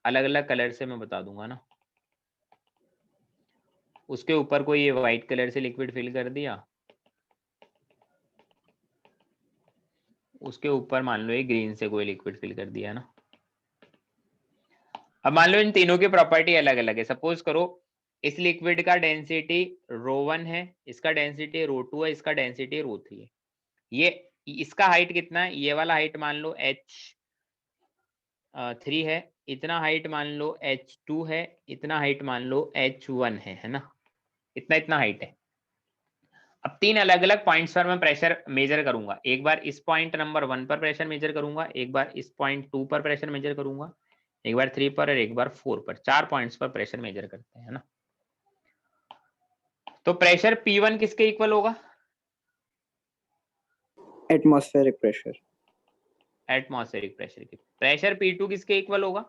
अलग अलग कलर से मैं बता दूंगा ना। उसके ऊपर कोई ये व्हाइट कलर से लिक्विड फिल कर दिया, उसके ऊपर मान लो ये ग्रीन से कोई लिक्विड फिल कर दिया ना। अब मान लो इन तीनों की प्रॉपर्टी अलग अलग है। सपोज करो इस लिक्विड का डेंसिटी रो1 है, इसका डेंसिटी रो2 है, इसका डेंसिटी रो3 है। ये इसका हाइट कितना है, ये वाला हाइट मान लो h3 है, इतना हाइट मान लो H2 है, इतना हाइट मान लो H1 है ना, इतना इतना हाइट है। अब 3 अलग अलग पॉइंट्स पर मैं प्रेशर मेजर करूंगा। एक बार इस पॉइंट नंबर 1 पर प्रेशर मेजर करूंगा, एक बार इस पॉइंट 2 पर प्रेशर मेजर करूंगा, एक बार 3 पर और एक बार 4 पर। 4 पॉइंट्स पर प्रेशर मेजर करते हैं ना। तो प्रेशर P1 किसके इक्वल होगा? Atmospheric pressure. एटमॉस्फेरिक प्रेशर की। प्रेशर P2 किसके इक्वल होगा?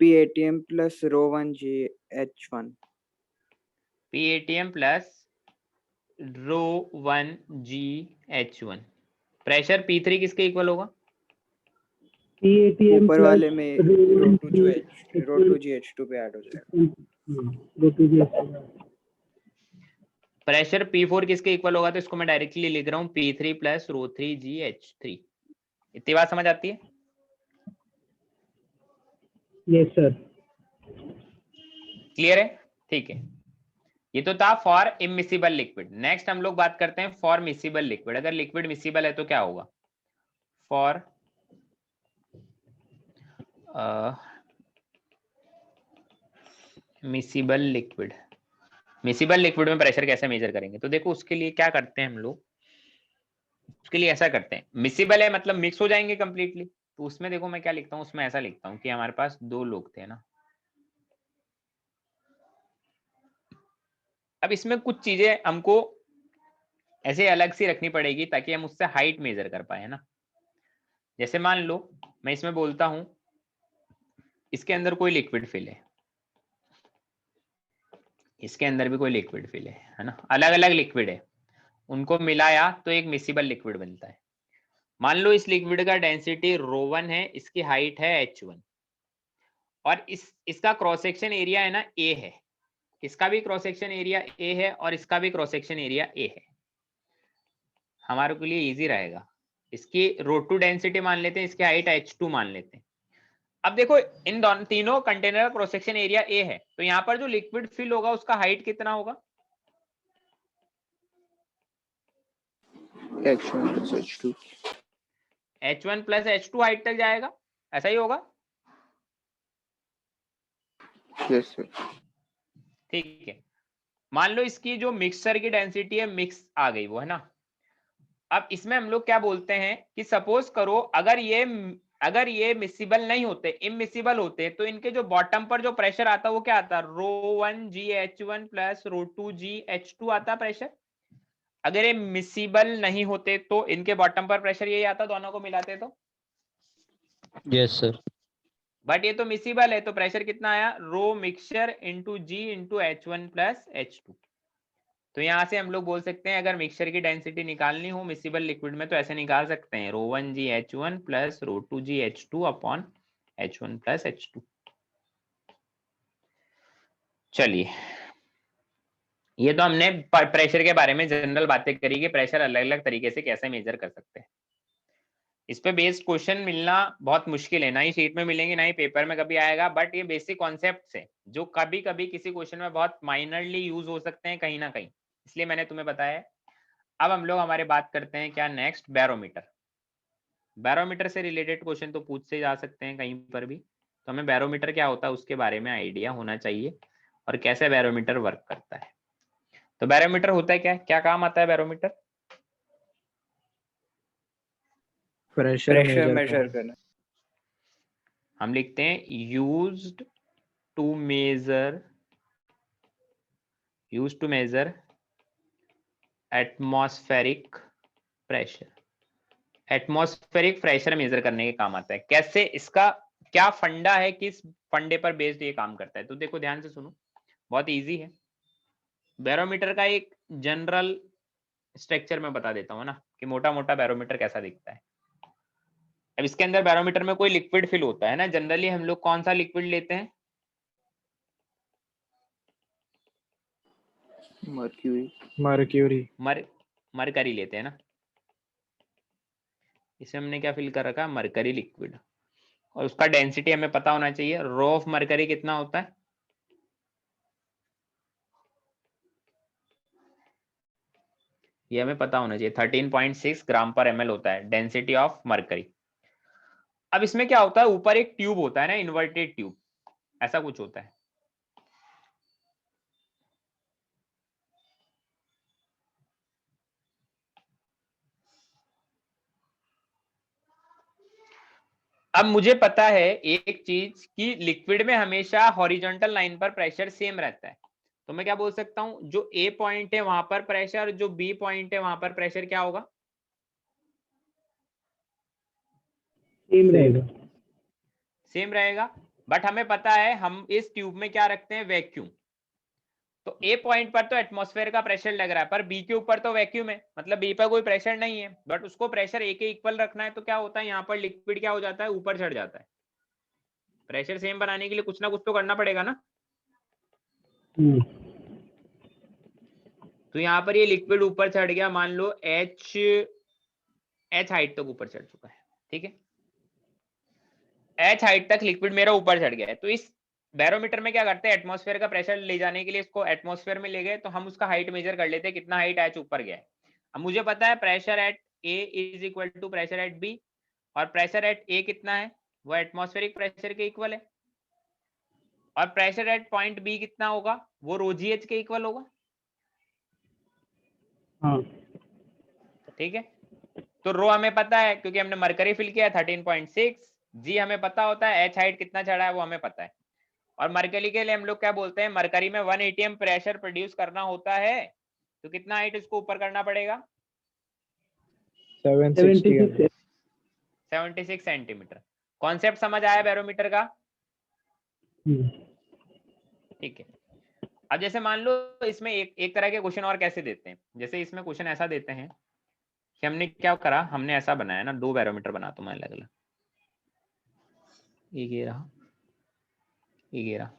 PATM plus ρ1 GH1। PATM plus ρ1 GH1। Pressure P3 किसके इक्वल होगा? PATM ऊपर वाले में ρ2 ρ2 GH2 पे ऐड हो जाएगा। प्रेशर P4 किसके इक्वल होगा? तो इसको मैं डायरेक्टली लिख रहा हूँ P3 प्लस ρ3 GH3। इतनी बात समझ आती है? Yes sir. क्लियर है? ठीक है, ये तो था फॉर इमिसिबल लिक्विड। नेक्स्ट हम लोग बात करते हैं फॉर मिसिबल लिक्विड। अगर लिक्विड मिसिबल है तो क्या होगा? For miscible liquid. Miscible liquid में प्रेशर कैसे मेजर करेंगे? तो देखो उसके लिए क्या करते हैं हम लोग, उसके लिए ऐसा करते हैं। मिसिबल है मतलब मिक्स हो जाएंगे कंप्लीटली। तो उसमें देखो मैं क्या लिखता हूँ, उसमें ऐसा लिखता हूँ कि हमारे पास 2 लोग थे ना। अब इसमें कुछ चीजें हमको ऐसे अलग सी रखनी पड़ेगी ताकि हम उससे हाइट मेजर कर पाए, है ना। जैसे मान लो मैं इसमें बोलता हूं इसके अंदर कोई लिक्विड फिल है, इसके अंदर भी कोई लिक्विड फिल है ना, अलग अलग लिक्विड है, उनको मिलाया तो एक मिसिबल लिक्विड बनता है। मान लो इस लिक्विड का डेंसिटी ρ1 है, इसकी हाइट है H1 और इसका क्रॉस सेक्शन एरिया है ना A है। इसका भी क्रॉस सेक्शन एरिया A है और इसका भी क्रॉस सेक्शन एरिया A है। हमारे के लिए इजी रहेगा। इसकी ρ2 डेंसिटी मान लेते हैं, इसकी हाइट H2 मान लेते हैं। अब देखो इन दोनों तीनों कंटेनर का क्रॉस सेक्शन एरिया A है, तो यहाँ पर जो लिक्विड फिल होगा उसका हाइट कितना होगा? H1 plus H2। H1 plus H2 height तक जाएगा, ऐसा ही होगा। Yes sir. ठीक है, मान लो इसकी जो मिक्सचर की डेंसिटी है मिक्स आ गई वो, है ना। अब इसमें हम लोग क्या बोलते हैं कि सपोज करो अगर ये मिसिबल नहीं होते, इमिसिबल होते, तो इनके जो बॉटम पर जो प्रेशर आता वो क्या आता? ρ1 GH1 प्लस ρ2 GH2 आता प्रेशर। अगर ये मिसिबल नहीं होते तो इनके बॉटम पर प्रेशर यही आता, दोनों को मिलाते तो। Yes sir. बट ये तो मिसिबल है, तो प्रेशर कितना आया? रो मिक्सचर इंटू जी इंटू H1 प्लस H2। तो यहाँ से हम लोग बोल सकते हैं अगर मिक्सचर की डेंसिटी निकालनी हो मिसिबल लिक्विड में तो ऐसे निकाल सकते हैं, ρ1 GH1 plus ρ2 GH2 upon H1 plus H2। चलिए, ये तो हमने प्रेशर के बारे में जनरल बातें करी कि प्रेशर अलग अलग तरीके से कैसे मेजर कर सकते हैं। इस पे बेस्ड क्वेश्चन मिलना बहुत मुश्किल है, ना ही शीट में मिलेंगे ना ही पेपर में कभी आएगा। बट ये बेसिक कॉन्सेप्ट है जो कभी कभी किसी क्वेश्चन में बहुत माइनरली यूज हो सकते हैं कहीं ना कहीं, इसलिए मैंने तुम्हें बताया। अब हम लोग हमारे बात करते हैं क्या नेक्स्ट, बैरोमीटर। बैरोमीटर से रिलेटेड क्वेश्चन तो पूछ से जा सकते हैं कहीं पर भी, तो हमें बैरोमीटर क्या होता है उसके बारे में आइडिया होना चाहिए और कैसे बैरोमीटर वर्क करता है। तो बैरोमीटर होता है क्या, क्या काम आता है बैरोमीटर? प्रेशर मेजर करना। हम लिखते हैं used to measure atmospheric pressure. Atmospheric pressure measure करने के काम आता है। कैसे, इसका क्या फंडा है, किस फंडे पर बेस्ड ये काम करता है? तो देखो ध्यान से सुनो, बहुत इजी है। बैरोमीटर का एक जनरल स्ट्रक्चर मैं बता देता हूँ ना कि मोटा मोटा बैरोमीटर कैसा दिखता है। अब इसके अंदर बैरोमीटर में कोई लिक्विड फिल होता है ना, जनरली हम लोग कौन सा लिक्विड लेते हैं? मरकरी लेते हैं ना। इसमें हमने क्या फिल कर रखा? Mercury liquid. और उसका डेंसिटी हमें पता होना चाहिए, रो ऑफ मरकरी कितना होता है? ये हमें पता होना चाहिए, 13.6 ग्राम पर ml होता है डेंसिटी ऑफ मरकरी। अब इसमें क्या होता है, ऊपर एक ट्यूब होता है ना, इन्वर्टेड ट्यूब, ऐसा कुछ होता है। अब मुझे पता है एक चीज कि लिक्विड में हमेशा हॉरिजॉन्टल लाइन पर प्रेशर सेम रहता है, तो मैं क्या बोल सकता हूं, जो ए पॉइंट है वहां पर प्रेशर, जो बी पॉइंट है वहां पर प्रेशर क्या होगा, सेम रहेगा। सेम रहेगा। बट हमें पता है हम इस ट्यूब में क्या रखते हैं, वैक्यूम। तो ए पॉइंट पर तो एटमॉस्फेयर का प्रेशर लग रहा है, पर बी के ऊपर तो वैक्यूम है, मतलब बी पर कोई प्रेशर नहीं है, बट उसको प्रेशर ए के इक्वल रखना है, तो क्या होता है यहाँ पर लिक्विड क्या हो जाता है, ऊपर चढ़ जाता है। प्रेशर सेम बनाने के लिए कुछ ना कुछ तो करना पड़ेगा ना। हम्म, तो यहाँ पर ये लिक्विड ऊपर चढ़ गया, मान लो एच हाइट तक ऊपर चढ़ चुका है, ठीक है, एच हाइट तक लिक्विड मेरा ऊपर चढ़ गया है। तो इस बैरोमीटर में क्या करते हैं, एटमॉस्फेयर का प्रेशर ले जाने के लिए इसको एटमॉस्फेयर में ले गए, तो हम उसका हाइट मेजर कर लेते हैं, कितना हाइट एच ऊपर गया है। अब मुझे पता है pressure at A is equal to pressure at B, और प्रेशर एट ए कितना है, वो एटमॉस्फेरिक प्रेशर के इक्वल है, और प्रेशर एट पॉइंट बी कितना होगा, वो रो जी एच के इक्वल होगा, हाँ ठीक है। तो रो हमें पता है क्योंकि हमने मरकरी फिल किया 13.6, जी हमें पता होता है, एच हाइट कितना चढ़ा है वो हमें पता है। और मरकरी के लिए हम लोग क्या बोलते हैं, मरकरी में 1 atm प्रेशर प्रोड्यूस करना होता है, तो कितना हाइट इसको ऊपर करना पड़ेगा, 76 76 सेंटीमीटर। कॉन्सेप्ट समझ आया बैरोमीटर का, हम्म, ठीक है। अब जैसे मान लो इसमें एक तरह के क्वेश्चन और कैसे देते हैं, जैसे इसमें क्वेश्चन ऐसा देते हैं कि हमने क्या करा, हमने ऐसा बनाया ना, 2 बैरोमीटर बनाता हूं मैं अलग अलग, ये रहा, ये रहा,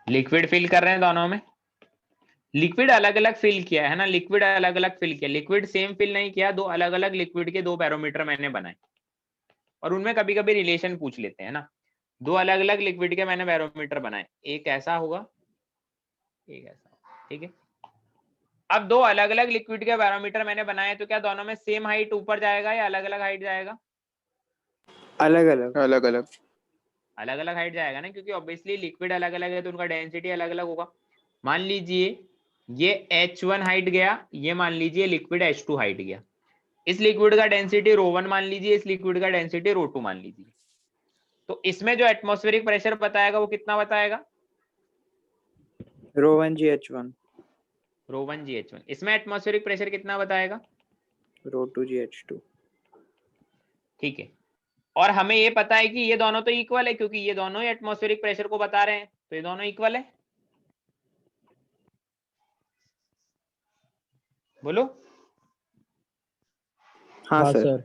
लिक्विड फिल कर रहे हैं दोनों में, लिक्विड अलग अलग फिल किया है ना, लिक्विड अलग अलग फिल किया, लिक्विड सेम फिल नहीं किया, 2 अलग अलग लिक्विड के 2 बैरोमीटर मैंने बनाए, और उनमें कभी कभी रिलेशन पूछ लेते हैं ना। 2 अलग अलग लिक्विड के मैंने बैरोमीटर बनाए, एक ऐसा होगा, एक ऐसा होगा, ठीक है। अब 2 अलग अलग लिक्विड के बैरोमीटर मैंने बनाए, तो क्या दोनों में सेम हाइट ऊपर जाएगा या अलग अलग हाइट जाएगा, अलग अलग अलग अलग अलग अलग हाइट जाएगा ना, क्योंकि ऑब्वियसली लिक्विड अलग अलग है तो उनका डेंसिटी अलग अलग होगा। मान लीजिए ये H1 हाइट गया, ये मान लीजिए लिक्विड H2 हाइट गया, इस लिक्विड का डेंसिटी ρ1 मान लीजिए, इस लिक्विड का डेंसिटी ρ2 मान लीजिए, तो इसमें जो एटमॉस्फेरिक प्रेशर बताएगा वो कितना बताएगा, ρ1 GH1 ρ1 GH1, इसमें एटमॉस्फेरिक प्रेशर कितना बताएगा, ρ2 GH2। ठीक है। और हमें ये पता है कि ये दोनों तो इक्वल है, क्योंकि ये दोनों ही एटमॉस्फेरिक प्रेशर को बता रहे हैं, तो ये दोनों इक्वल है, बोलो। हाँ हाँ सर। सर।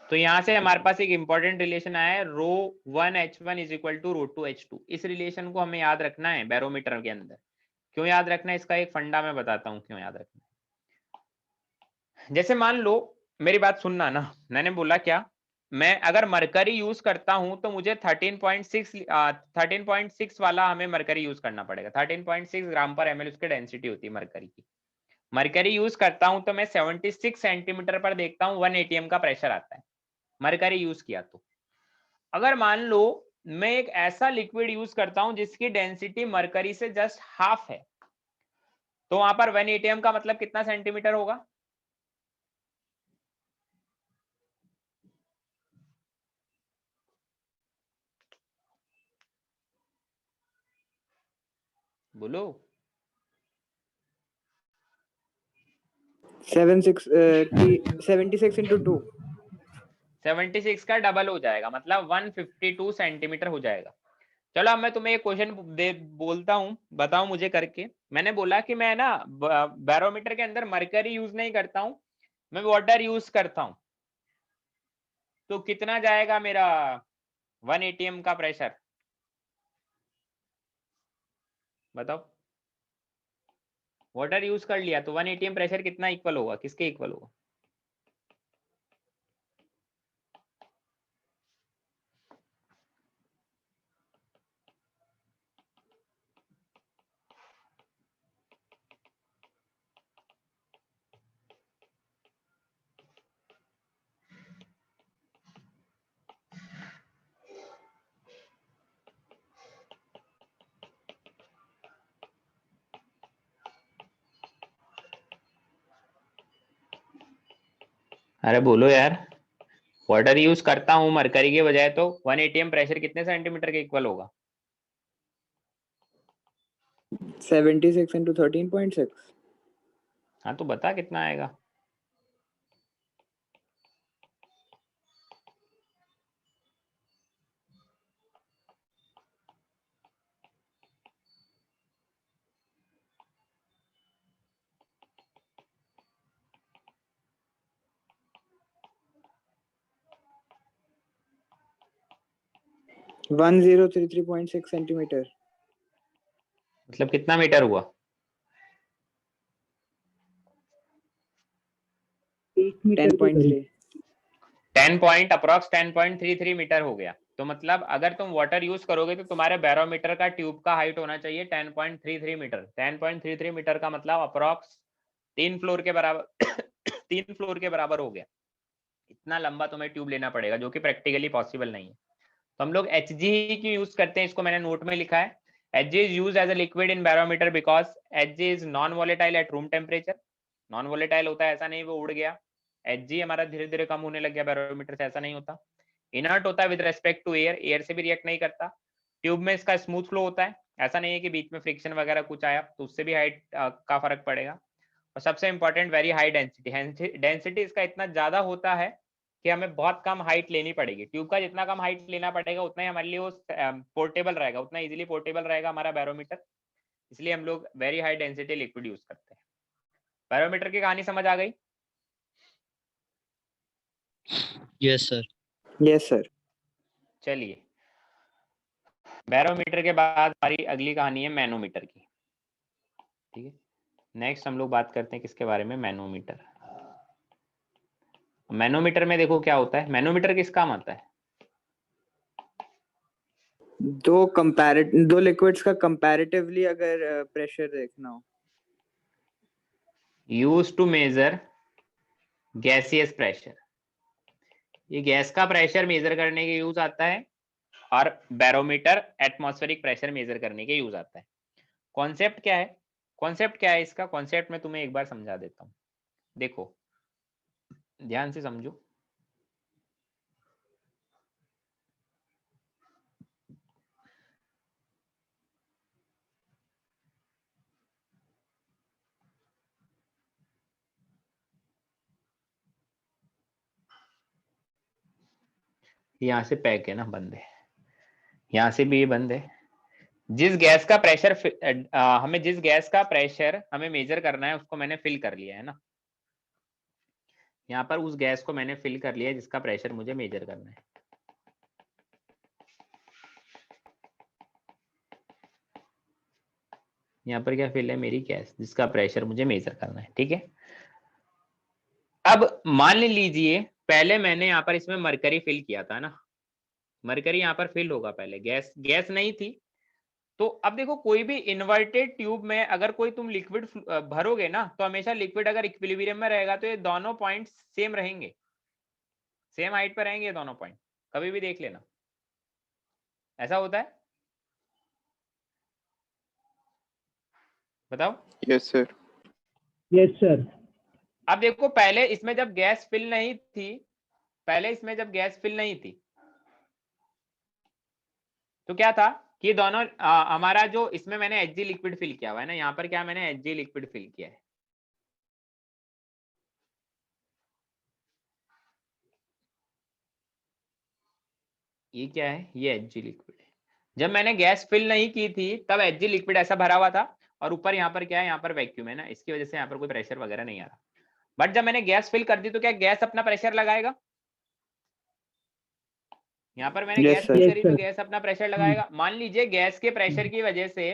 तो यहां से हमारे पास एक इंपॉर्टेंट रिलेशन आया है, ρ1H1 is equal to ρ2H2। इस रिलेशन को हमें याद रखना है बैरोमीटर के अंदर। क्यों याद रखना है, इसका एक फंडा मैं बताता हूं क्यों याद रखना है। जैसे मान लो, मेरी बात सुनना ना, मैंने बोला क्या, मैं अगर मरकरी यूज करता हूं तो मुझे 13.6 वाला हमें मरकरी यूज करना पड़ेगा। 13.6 ग्राम पर ml उसकी डेंसिटी होती है मरकरी की। मरकरी यूज करता हूं तो मैं 76 सेंटीमीटर पर देखता हूं 1 atm का प्रेशर आता है, मरकरी यूज किया तो। अगर मान लो मैं एक ऐसा लिक्विड यूज करता हूं जिसकी डेंसिटी मरकरी से जस्ट हाफ है, तो वहां पर 1 atm का मतलब कितना सेंटीमीटर होगा, बोलो। 76 into 2। 76 का डबल हो जाएगा, मतलब 152 सेंटीमीटर हो जाएगा। चलो अब मैं तुम्हें एक क्वेश्चन बोलता हूँ, बताओ मुझे करके। मैंने बोला कि मैं ना बैरोमीटर के अंदर मरकरी यूज नहीं करता हूँ, मैं वाटर यूज करता हूँ, तो कितना जाएगा मेरा 1 atm का प्रेशर, बताओ। वाटर यूज कर लिया तो 1 atm प्रेशर कितना इक्वल होगा, किसके इक्वल होगा, अरे बोलो यार, वाटर यूज करता हूँ मरकरी के बजाय, तो 1 atm प्रेशर कितने सेंटीमीटर के इक्वल होगा? 76 into 13.6. हाँ तो बता कितना आएगा। – 1033.6 centimeter. मतलब कितना मीटर हुआ? 10.3. 10 पॉइंट अप्रोक्स 10.33 मीटर हो गया। तो मतलब अगर तुम वाटर यूज करोगे तो तुम्हारे बैरोमीटर का ट्यूब का हाइट होना चाहिए 10.33 मीटर। 10.33 मीटर का मतलब अप्रोक्स 3 फ्लोर के बराबर 3 फ्लोर के बराबर हो गया। इतना लंबा तुम्हें ट्यूब लेना पड़ेगा, जो कि प्रैक्टिकली पॉसिबल नहीं है। तो हम लोग एच जी क्यों यूज करते हैं, इसको मैंने नोट में लिखा है। H G is use as a liquid in barometer because H G is non volatile at room temperature. Non volatile होता है, ऐसा नहीं वो उड़ गया। एच जी हमारा धीरे धीरे कम होने लग गया बैरोमीटर से, ऐसा नहीं होता। इनर्ट होता है with respect to air, air से भी रिएक्ट नहीं करता। ट्यूब में इसका स्मूथ फ्लो होता है, ऐसा नहीं है कि बीच में फ्रिक्शन वगैरह कुछ आया तो उससे भी हाइट का फर्क पड़ेगा। और सबसे important very high density. Density इसका इतना ज्यादा होता है कि हमें बहुत कम हाइट लेनी पड़ेगी। ट्यूब का जितना कम हाइट लेना पड़ेगा उतना ही हमारे लिए वो पोर्टेबल रहेगा, उतना इजीली पोर्टेबल रहेगा हमारा बैरोमीटर। इसलिए हम लोग very high density liquid use करते हैं। बैरोमीटर की कहानी समझ आ गई? Yes, sir. Yes, sir. चलिए, बैरोमीटर के बाद हमारी अगली कहानी है मैनोमीटर की। ठीक है, नेक्स्ट हम लोग बात करते हैं किसके बारे में, मैनोमीटर। मैनोमीटर में देखो क्या होता है। मैनोमीटर किस काम आता है? दो लिक्विड्स का कंपैरेटिवली अगर प्रेशर देखना हो। Use to measure gaseous pressure. ये गैस का प्रेशर मेजर करने के यूज आता है, और बैरोमीटर एटमॉस्फेरिक प्रेशर मेजर करने के यूज आता है। कॉन्सेप्ट क्या है? कॉन्सेप्ट क्या है इसका? कॉन्सेप्ट मैं तुम्हें एक बार समझा देता हूँ, देखो ध्यान से समझो। यहाँ से पैक है ना, बंद है, यहाँ से भी ये बंद है। जिस गैस का प्रेशर हमें जिस गैस का प्रेशर हमें मेजर करना है उसको मैंने फिल कर लिया है ना। यहाँ पर उस गैस को मैंने फिल कर लिया है जिसका प्रेशर मुझे मेजर करना है। यहाँ पर क्या फिल है? मेरी गैस जिसका प्रेशर मुझे मेजर करना है। ठीक है, अब मान लीजिए पहले मैंने यहाँ पर इसमें मरकरी फिल किया था ना, मरकरी यहाँ पर फिल होगा, पहले गैस नहीं थी। तो अब देखो, कोई भी इन्वर्टेड ट्यूब में अगर कोई तुम लिक्विड भरोगे ना, तो हमेशा लिक्विड अगर इक्विलिब्रियम में रहेगा तो ये दोनों पॉइंट सेम रहेंगे, सेम हाइट पर रहेंगे दोनों पॉइंट। कभी भी देख लेना, ऐसा होता है। बताओ। Yes sir. Yes sir. अब देखो, पहले इसमें जब गैस फिल नहीं थी, पहले इसमें जब गैस फिल नहीं थी तो क्या था कि दोनों हमारा जो इसमें मैंने एचजी लिक्विड फिल किया हुआ है ना, यहाँ पर क्या मैंने एचजी लिक्विड फिल किया है। ये क्या है? ये एचजी लिक्विड है। जब मैंने गैस फिल नहीं की थी तब एचजी लिक्विड ऐसा भरा हुआ था, और ऊपर यहाँ पर क्या है, यहाँ पर वैक्यूम है ना, इसकी वजह से यहाँ पर कोई प्रेशर वगैरह नहीं आ रहा। बट जब मैंने गैस फिल कर दी तो क्या गैस अपना प्रेशर लगाएगा? यहाँ पर मैंने Yes, gas sir. Fill Yes, करी तो sir. गैस अपना प्रेशर लगाएगा। मान लीजिए गैस के प्रेशर की वजह से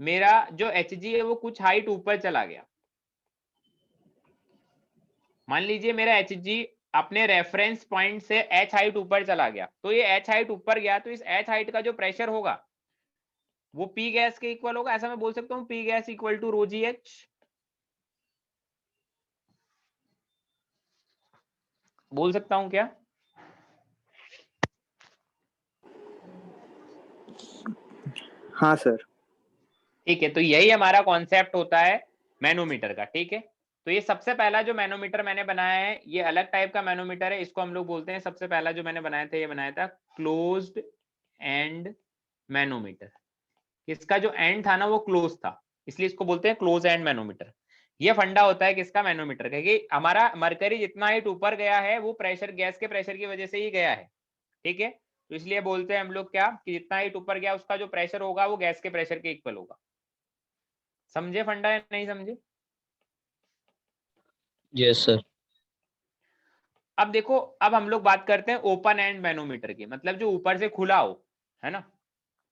मेरा जो एचजी है वो कुछ हाइट ऊपर चला गया। मान लीजिए मेरा एचजी अपने रेफरेंस पॉइंट से एच हाइट ऊपर चला गया, तो ये एच हाइट ऊपर गया तो इस एच हाइट का जो प्रेशर होगा वो पी गैस के इक्वल होगा। ऐसा मैं बोल सकता हूँ, P gas equal to rho G H. बोल सकता हूँ क्या? हाँ सर। ठीक है, तो यही हमारा कॉन्सेप्ट होता है मैनोमीटर का। ठीक है, तो ये सबसे पहला जो मैनोमीटर मैंने बनाया है ये अलग टाइप का मैनोमीटर है, इसको हम लोग बोलते हैं, सबसे पहला जो मैंने बनाया था ये बनाया था क्लोज्ड एंड मैनोमीटर। इसका जो एंड था ना वो क्लोज था, इसलिए इसको बोलते हैं क्लोज एंड मैनोमीटर। ये फंडा होता है किसका, मैनोमीटर का, कि हमारा मरकरी जितना हाइट ऊपर गया है वो प्रेशर, गैस के प्रेशर की वजह से ही गया है, ठीक है। तो इसलिए बोलते हैं हम लोग क्या, कि जितना हाइट ऊपर गया उसका जो प्रेशर होगा वो गैस के प्रेशर के इक्वल होगा। समझे फंडा है नहीं समझे? Yes, sir. अब देखो, अब हम लोग बात करते हैं ओपन एंड मैनोमीटर की, मतलब जो ऊपर से खुला हो, है ना।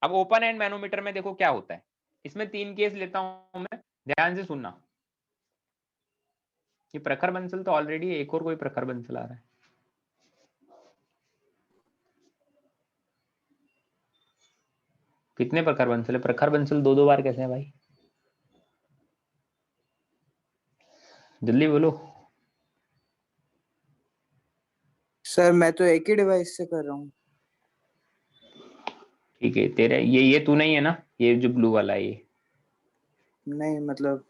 अब ओपन एंड मैनोमीटर में देखो क्या होता है, इसमें 3 केस लेता हूं मैं, ध्यान से सुनना। ये प्रखर बंसल तो ऑलरेडी, एक और कोई प्रखर बंसल आ रहा है। कितने प्रखर बंसल है? प्रखर बंसल 2-2 बार कैसे है भाई, जल्दी बोलो। सर मैं तो एक ही डिवाइस से कर रहा हूँ। ठीक है, तेरे ये तू नहीं है ना, ये जो ब्लू वाला है ये? नहीं मतलब,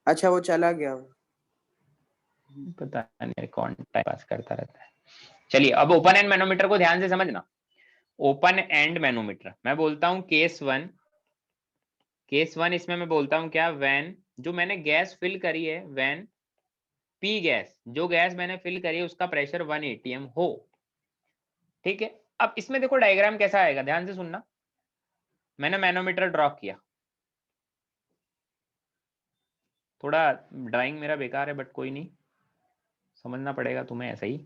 अच्छा वो चला गया। पता नहीं कौन टाइम पास करता रहता है। चलिए अब ओपन एंड मैनोमीटर को ध्यान से समझना। ओपन एंड मैनोमीटर मैं बोलता हूं केस 1, केस 1 इसमें मैं बोलता हूं क्या, व्हेन जो मैंने गैस फिल करी है, व्हेन पी गैस, जो गैस मैंने फिल करी है उसका प्रेशर 1 atm हो, ठीक है। अब इसमें देखो डायग्राम कैसा आएगा, ध्यान से सुनना। मैंने मैनोमीटर ड्रॉ किया, थोड़ा ड्राइंग मेरा बेकार है बट कोई नहीं, समझना पड़ेगा तुम्हें ऐसा ही।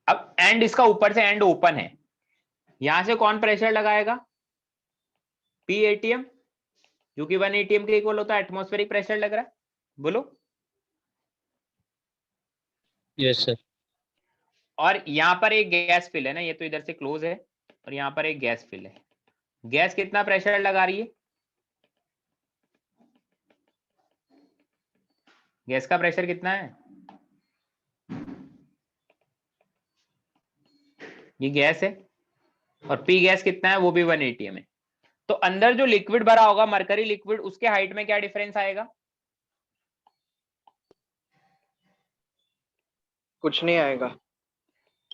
अब एंड इसका ऊपर से एंड ओपन है, यहां से कौन प्रेशर लगाएगा, पी एटीएम, जो कि 1 atm के इक्वल होता है, एटमॉस्फेरिक प्रेशर लग रहा है, बोलो। Yes, sir. और यहां पर एक गैस फिल है ना, ये तो इधर से क्लोज है, और यहां पर एक गैस फिल है। गैस कितना प्रेशर लगा रही है, गैस का प्रेशर कितना है, ये गैस है, और पी गैस कितना है, वो भी 1 atm है। तो अंदर जो लिक्विड भरा होगा, मरकरी लिक्विड, उसके हाइट में क्या डिफरेंस आएगा, कुछ नहीं आएगा।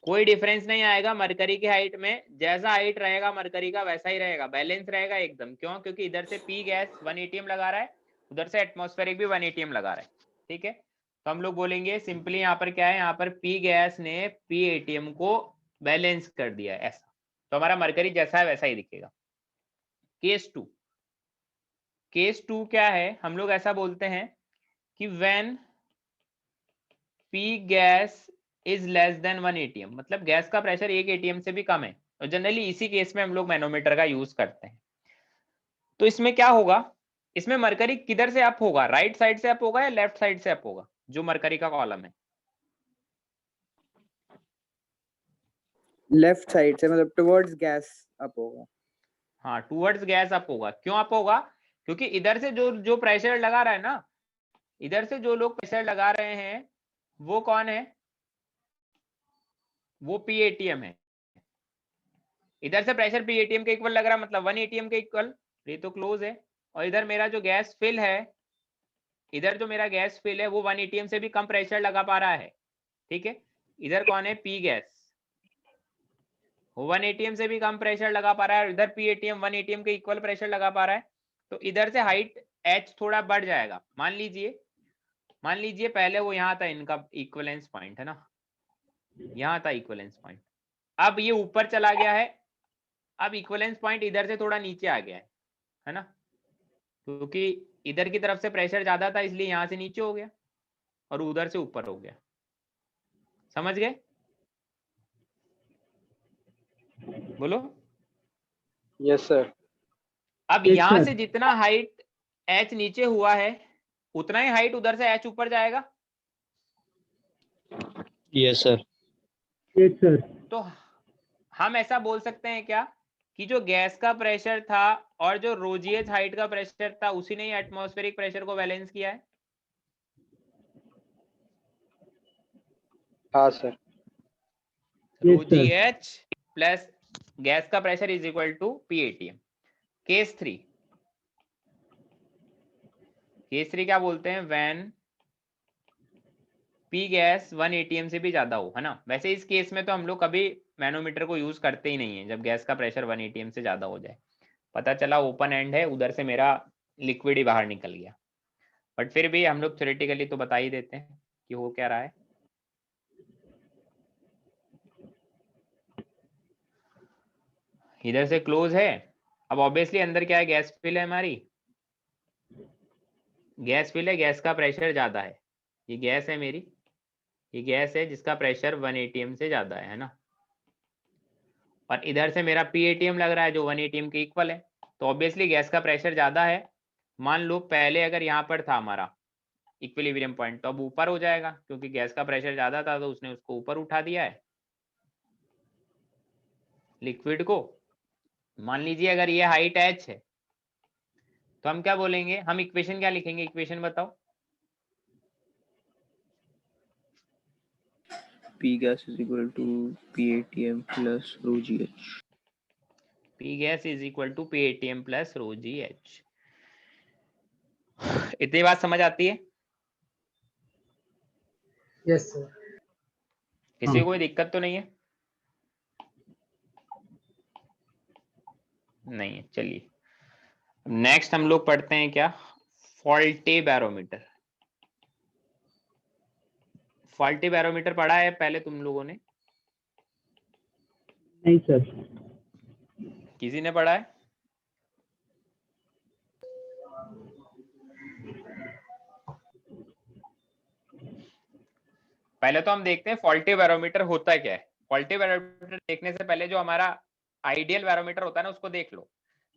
कोई डिफरेंस नहीं आएगा। मरकरी की हाइट में जैसा हाइट रहेगा मरकरी का वैसा ही रहेगा, बैलेंस रहेगा एकदम। क्यों? क्योंकि इधर से पी गैस 1 atm लगा रहा है, उधर से एटमॉस्फेरिक भी 1 atm लगा रहा है, ठीक है। तो हम लोग बोलेंगे सिंपली यहाँ पर क्या है, यहाँ पर पी गैस ने पी atm को बैलेंस कर दिया है, ऐसा। तो हमारा मरकरी जैसा है वैसा ही दिखेगा। केस 2, केस 2 क्या है, हम लोग ऐसा बोलते हैं कि when P gas is less than 1 atm, मतलब गैस का प्रेशर 1 atm से भी कम है, और जनरली इसी केस में हम लोग मैनोमीटर का यूज करते हैं। तो इसमें क्या होगा, इसमें मरकरी किधर से अप होगा, राइट साइड से अप होगा या लेफ्ट साइड से अप होगा, जो मरकरी का कॉलम है? लेफ्ट साइड से, मतलब टुवर्ड्स गैस अप होगा। हाँ, टूवर्ड्स गैस अप होगा। क्यों अप होगा? क्योंकि इधर से जो जो प्रेशर लगा रहा है ना, इधर से जो लोग प्रेशर लगा रहे हैं वो कौन है, वो पी एटीएम है। इधर से प्रेशर पी एटीएम के इक्वल लग रहा है, मतलब 1 atm के इक्वल, ये तो क्लोज है। और इधर मेरा जो गैस फिल है, इधर जो मेरा गैस फिल है वो 1 atm से भी कम प्रेशर लगा पा रहा है, ठीक है। इधर कौन है, पी गैस, वो 1 atm से भी कम प्रेशर लगा पा रहा है, और इधर पी एटीएम 1 atm के इक्वल प्रेशर लगा पा रहा है। तो इधर से हाइट एच थोड़ा बढ़ जाएगा। मान लीजिए पहले वो यहाँ था, इनका इक्वलेंस पॉइंट है ना, यहाँ था इक्वलेंस पॉइंट, अब ये ऊपर चला गया है, अब इक्वलेंस पॉइंट इधर से थोड़ा नीचे आ गया है ना, क्योंकि इधर की तरफ से प्रेशर ज्यादा था इसलिए यहाँ से नीचे हो गया और उधर से ऊपर हो गया। समझ गए? बोलो। Yes sir. अब Yes, यहाँ sir. से जितना हाइट एच नीचे हुआ है उतना ही हाइट उधर से एच ऊपर जाएगा। Yes, sir. Yes, sir. तो हम ऐसा बोल सकते हैं क्या कि जो गैस का प्रेशर था और जो रोजियस हाइट का प्रेशर था उसी ने एटमॉस्फेरिक प्रेशर को बैलेंस किया है। हाँ sir. Yes, sir. Rho G H plus gas का pressure is equal to P ATM. Case 3, case 3 क्या बोलते हैं, व्हेन पी गैस 1 atm से भी ज्यादा हो, है ना। वैसे इस केस में तो हम लोग कभी मैनोमीटर को यूज करते ही नहीं है जब गैस का प्रेशर 1 atm से ज्यादा हो जाए। पता चला ओपन एंड है, उधर से मेरा लिक्विड ही बाहर निकल गया, बट फिर भी हम लोग थ्योरेटिकली तो बता ही देते हैं कि हो क्या रहा है। इधर से क्लोज है, अब ऑब्वियसली अंदर क्या है, गैस फिल है हमारी, गैस फिल है, गैस का प्रेशर ज्यादा है, ये गैस है मेरी, ये गैस है जिसका प्रेशर 1 atm से ज्यादा है ना। और इधर से मेरा पी एटीएम लग रहा है जो 1 atm के इक्वल है, तो ऑब्वियसली गैस का प्रेशर ज्यादा है। मान लो पहले अगर यहाँ पर था हमारा इक्विलिब्रियम पॉइंट, तो अब ऊपर हो जाएगा क्योंकि गैस का प्रेशर ज्यादा था, तो उसने उसको ऊपर उठा दिया है लिक्विड को। मान लीजिए अगर ये हाइट h है, तो हम क्या बोलेंगे, हम इक्वेशन क्या लिखेंगे, इक्वेशन बताओ। P gas is equal to PATM plus rho GH. P gas is equal to PATM plus rho GH। इतनी बात समझ आती है, Yes, sir. किसी को कोई दिक्कत तो नहीं है? नहीं है, चलिए नेक्स्ट हम लोग पढ़ते हैं क्या, फॉल्टी बैरोमीटर। फॉल्टी बैरोमीटर पढ़ा है पहले तुम लोगों ने? नहीं सर। किसी ने पढ़ा है? पहले तो हम देखते हैं फॉल्टी बैरोमीटर होता क्या है। फॉल्टी बैरोमीटर देखने से पहले जो हमारा आइडियल बैरोमीटर होता है ना, उसको देख लो।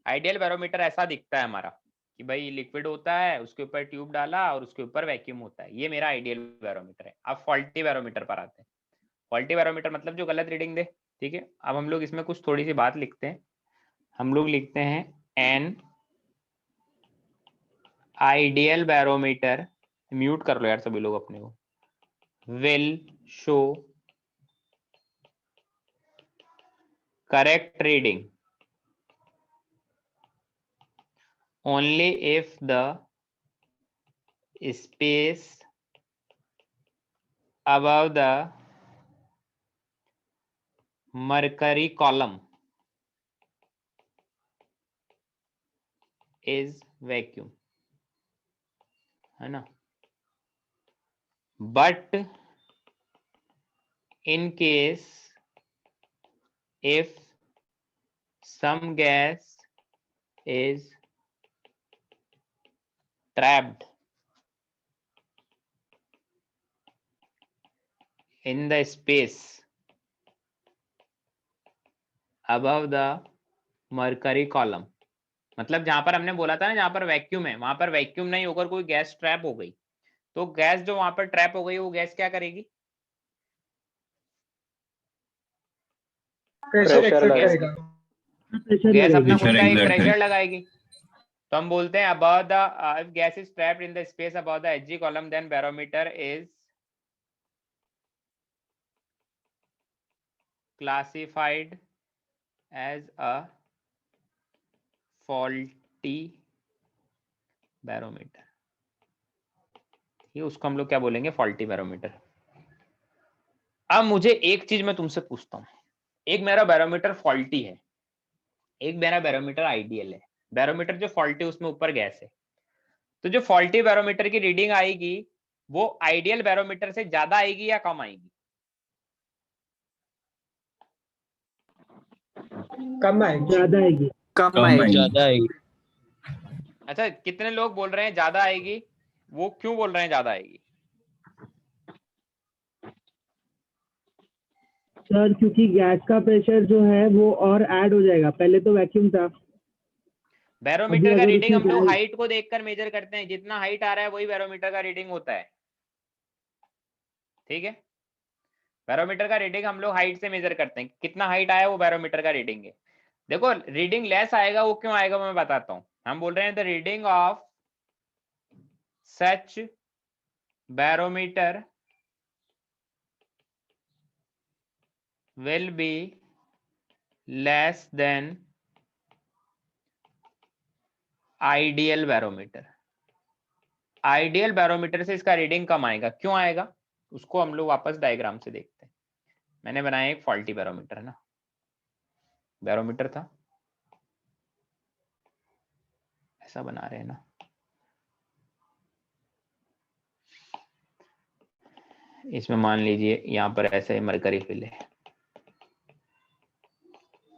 आइडियल बैरोमीटर ऐसा दिखता है हमारा कि भाई लिक्विड होता है, उसके ऊपर ट्यूब डाला और उसके ऊपर वैक्यूम होता है, ये मेरा आइडियल बैरोमीटर है। अब फॉल्टी बैरोमीटर पर आते हैं। फॉल्टी बैरोमीटर मतलब जो गलत रीडिंग दे, ठीक है। अब हम लोग इसमें कुछ थोड़ी सी बात लिखते हैं, हम लोग लिखते हैं एन आइडियल बैरोमीटर, म्यूट कर लो यार सभी लोग अपने को, will show correct reading only if the space above the mercury column is vacuum, है ना। But in case if some gas is trapped in the space above the mercury column, मतलब जहां पर हमने बोला था ना, जहां पर वैक्यूम है वहां पर वैक्यूम नहीं होकर कोई गैस ट्रैप हो गई, तो गैस जो वहां पर ट्रैप हो गई वो गैस क्या करेगी, Pressure Pressure exert लगाएगी। करेगा. गैस अपना खुद का एक Pressure प्रेशर exert लगाएगी। तो हम बोलते हैं above the if gas is trapped in the space above the Hg column then barometer is classified as a faulty barometer। ये उसको हम लोग क्या बोलेंगे, फॉल्टी बैरोमीटर। अब मुझे एक चीज मैं तुमसे पूछता हूँ, एक मेरा बैरोमीटर फॉल्टी है, एक मेरा बैरोमीटर आइडियल है। बैरोमीटर जो फॉल्टी उसमें ऊपर गैस है, तो जो फॉल्टी बैरोमीटर की रीडिंग आएगी वो आइडियल बैरोमीटर से ज्यादा आएगी या कम आएगी? कम आएगी. ज्यादा आएगी। कम आएगी। ज्यादा आएगी। अच्छा, कितने लोग बोल रहे हैं ज्यादा आएगी? वो क्यों बोल रहे हैं ज्यादा आएगी? सर क्योंकि गैस का प्रेशर जो है वो और ऐड हो जाएगा, पहले तो वैक्यूम था। बैरोमीटर का अगर रीडिंग उसमें हम लोग गैस- हाइट को देखकर मेजर करते हैं, जितना हाइट आ रहा है वही बैरोमीटर का रीडिंग होता है, ठीक है। बैरोमीटर का रीडिंग हम लोग हाइट से मेजर करते हैं, कितना हाइट आया वो बैरोमीटर का रीडिंग है। देखो रीडिंग लेस आएगा, वो क्यों आएगा मैं बताता हूँ। हम बोल रहे हैं the reading of such barometer will be less than ideal barometer। Ideal barometer से इसका रीडिंग कम आएगा। क्यों आएगा उसको हम लोग वापस डायग्राम से देखते हैं। मैंने बनाया एक फॉल्टी बैरोमीटर है ना, बैरोमीटर था ऐसा बना रहे हैं ना, इसमें मान लीजिए यहाँ पर ऐसे मरकरी फिल है,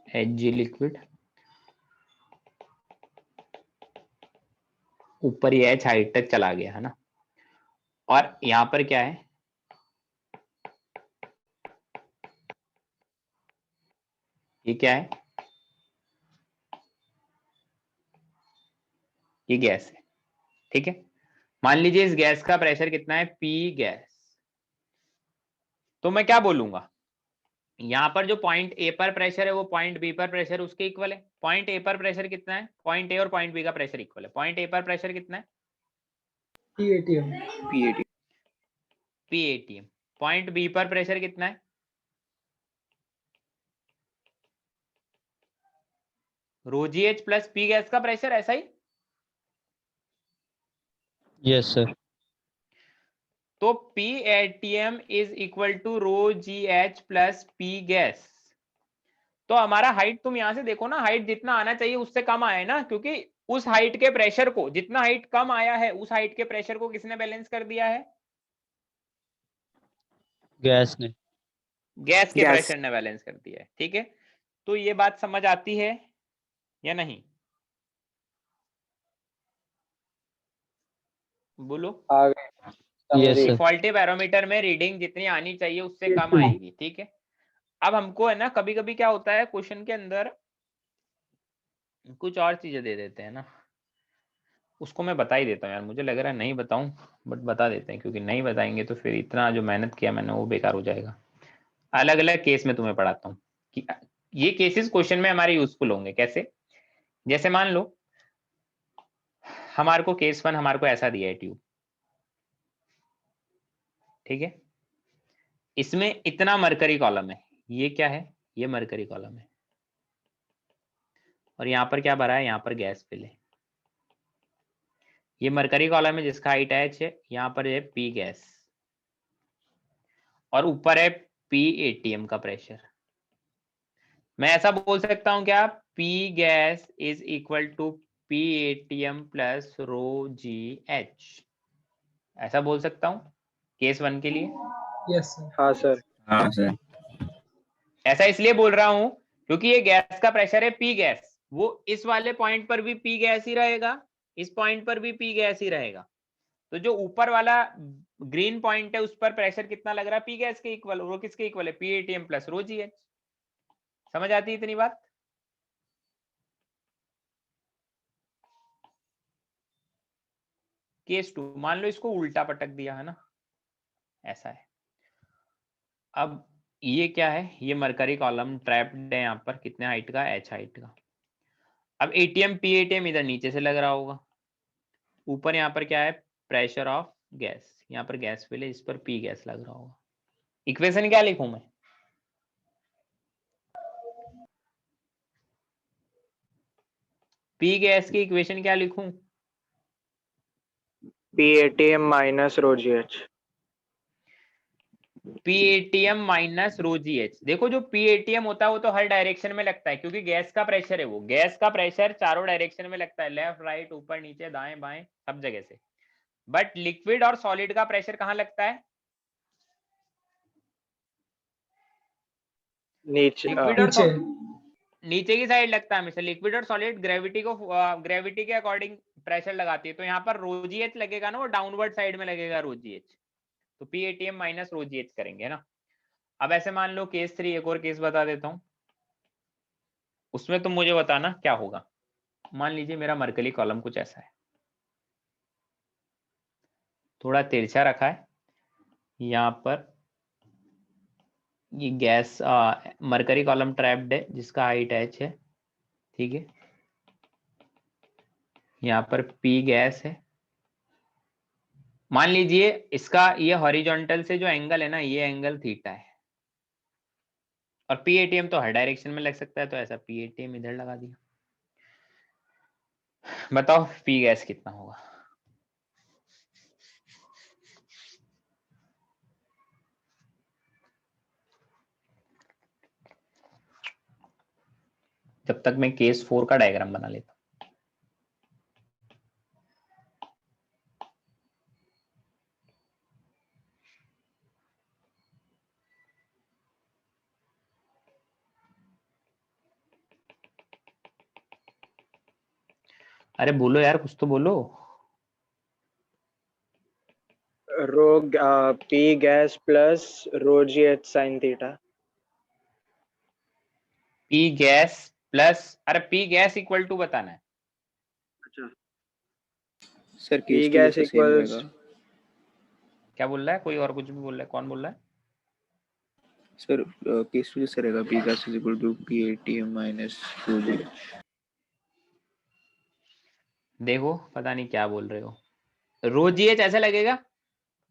Hg लिक्विड, ऊपर ये H हाइट तक चला गया है ना, और यहाँ पर क्या है, ये क्या है, ये गैस है। ठीक है, मान लीजिए इस गैस का प्रेशर कितना है, P गैस। तो मैं क्या बोलूंगा, यहाँ पर जो पॉइंट ए पर प्रेशर है वो पॉइंट बी पर प्रेशर उसके इक्वल है। पॉइंट ए पर प्रेशर कितना है, पॉइंट ए और पॉइंट बी का प्रेशर इक्वल है। पॉइंट ए पर प्रेशर कितना है, PATM. PATM. पॉइंट बी पर प्रेशर कितना है, ρgh प्लस पी गैस का प्रेशर, ऐसा ही। Yes, sir. तो PATM is equal to ρgh plus P gas. तो हमारा हाइट तुम यहां से देखो ना, हाइट जितना आना चाहिए उससे कम आया है ना, क्योंकि उस हाइट के प्रेशर को, जितना हाइट कम आया है उस हाइट के प्रेशर को किसने बैलेंस कर दिया है, गैस ने। गैस के गैस। प्रेशर ने बैलेंस कर दिया है। ठीक है, तो ये बात समझ आती है या नहीं, बोलो। Yes, sir. फॉल्टी बैरोमीटर में रीडिंग जितनी आनी चाहिए उससे कम आएगी। ठीक है, अब हमको है ना, कभी कभी क्या होता है क्वेश्चन के अंदर कुछ और चीजें दे देते हैं ना, उसको मैं बता ही देता हूँ यार, मुझे लग रहा है नहीं बताऊं बट बता देते हैं, क्योंकि नहीं बताएंगे तो फिर इतना जो मेहनत किया मैंने वो बेकार हो जाएगा। अलग अलग केस में तुम्हें पढ़ाता हूँ कि ये केसेस क्वेश्चन में हमारे यूजफुल होंगे। कैसे, जैसे मान लो हमारे को केस 1 हमारे को ऐसा दिया है ट्यूब, ठीक है, इसमें इतना मरकरी कॉलम है, ये क्या है, ये मरकरी कॉलम है, और यहाँ पर क्या भरा है, यहाँ पर गैस फिल है। ये मरकरी कॉलम है जिसका हाइट h है, यहाँ पर है P गैस, और ऊपर है PATM का प्रेशर। मैं ऐसा बोल सकता हूँ क्या, P gas is equal to PATM plus ρgh, ऐसा बोल सकता हूँ केस 1 के लिए। Yes, sir. हाँ सर. हाँ सर. ऐसा इसलिए बोल रहा हूं क्योंकि ये गैस का प्रेशर है P गैस, वो इस वाले पॉइंट पर भी P गैस ही रहेगा, इस पॉइंट पर भी P गैस ही रहेगा। तो जो ऊपर वाला ग्रीन पॉइंट है उस पर प्रेशर कितना लग रहा है, P गैस के इक्वल, वो किसके इक्वल है, PATM प्लस ρgh। समझ आती है इतनी बात। केस 2, मान लो इसको उल्टा पटक दिया है ना, ऐसा है। अब ये क्या है, ये मरकरी कॉलम ट्रैप्ड है यहाँ पर, कितने हाइट का, h हाइट का। अब ATM PATM इधर नीचे से लग रहा होगा, ऊपर यहाँ पर क्या है, प्रेशर ऑफ गैस, यहाँ पर गैस फिल है, इस पर P गैस लग रहा होगा। इक्वेशन क्या लिखूं मैं, P गैस की इक्वेशन क्या लिखूं, PATM minus ρgh. PATM minus ρgh। देखो जो PATM होता है वो तो हर डायरेक्शन में लगता है, क्योंकि गैस का प्रेशर है, वो गैस का प्रेशर चारों डायरेक्शन में लगता है, लेफ्ट राइट ऊपर नीचे दाएं बाएं सब जगह से। बट लिक्विड और सॉलिड का प्रेशर कहाँ लगता है, नीचे. लिक्विड और नीचे. नीचे की साइड लगता है हमेशा। लिक्विड और सॉलिड ग्रेविटी को, ग्रेविटी के अकॉर्डिंग प्रेशर लगाती है, तो यहाँ पर ρgh लगेगा ना, वो डाउनवर्ड साइड में लगेगा ρgh, तो PATM माइनस ρgh करेंगे ना। अब ऐसे मान लो केस 3, एक और केस बता देता हूं, उसमें तुम मुझे बताना क्या होगा। मान लीजिए मेरा मरकरी कॉलम कुछ ऐसा है, थोड़ा तिरछा रखा है, यहाँ पर ये गैस मरकरी कॉलम ट्रैप्ड है जिसका हाइट h है, ठीक है, यहाँ पर P गैस है। मान लीजिए इसका ये हॉरिजॉन्टल से जो एंगल है ना, ये एंगल थीटा है, और PATM तो हर डायरेक्शन में लग सकता है, तो ऐसा PATM इधर लगा दिया। बताओ P गैस कितना होगा, जब तक मैं केस 4 का डायग्राम बना लेता हूं। अरे बोलो यार, कुछ तो बोलो। Rho P gas plus rho G H sine theta. P gas plus, अरे पी गैस इक्वल टू बताना है। अच्छा sir P case two gas जैसा सेम इक्वल्स रहेगा क्या बोल रहा है कोई और, कुछ भी बोल रहा है, कौन बोल रहा है? सर। केस टू जैसा रहेगा, P gas is equal to P ATM minus two G. देखो पता नहीं क्या बोल रहे हो। रो जी एच ऐसा लगेगा,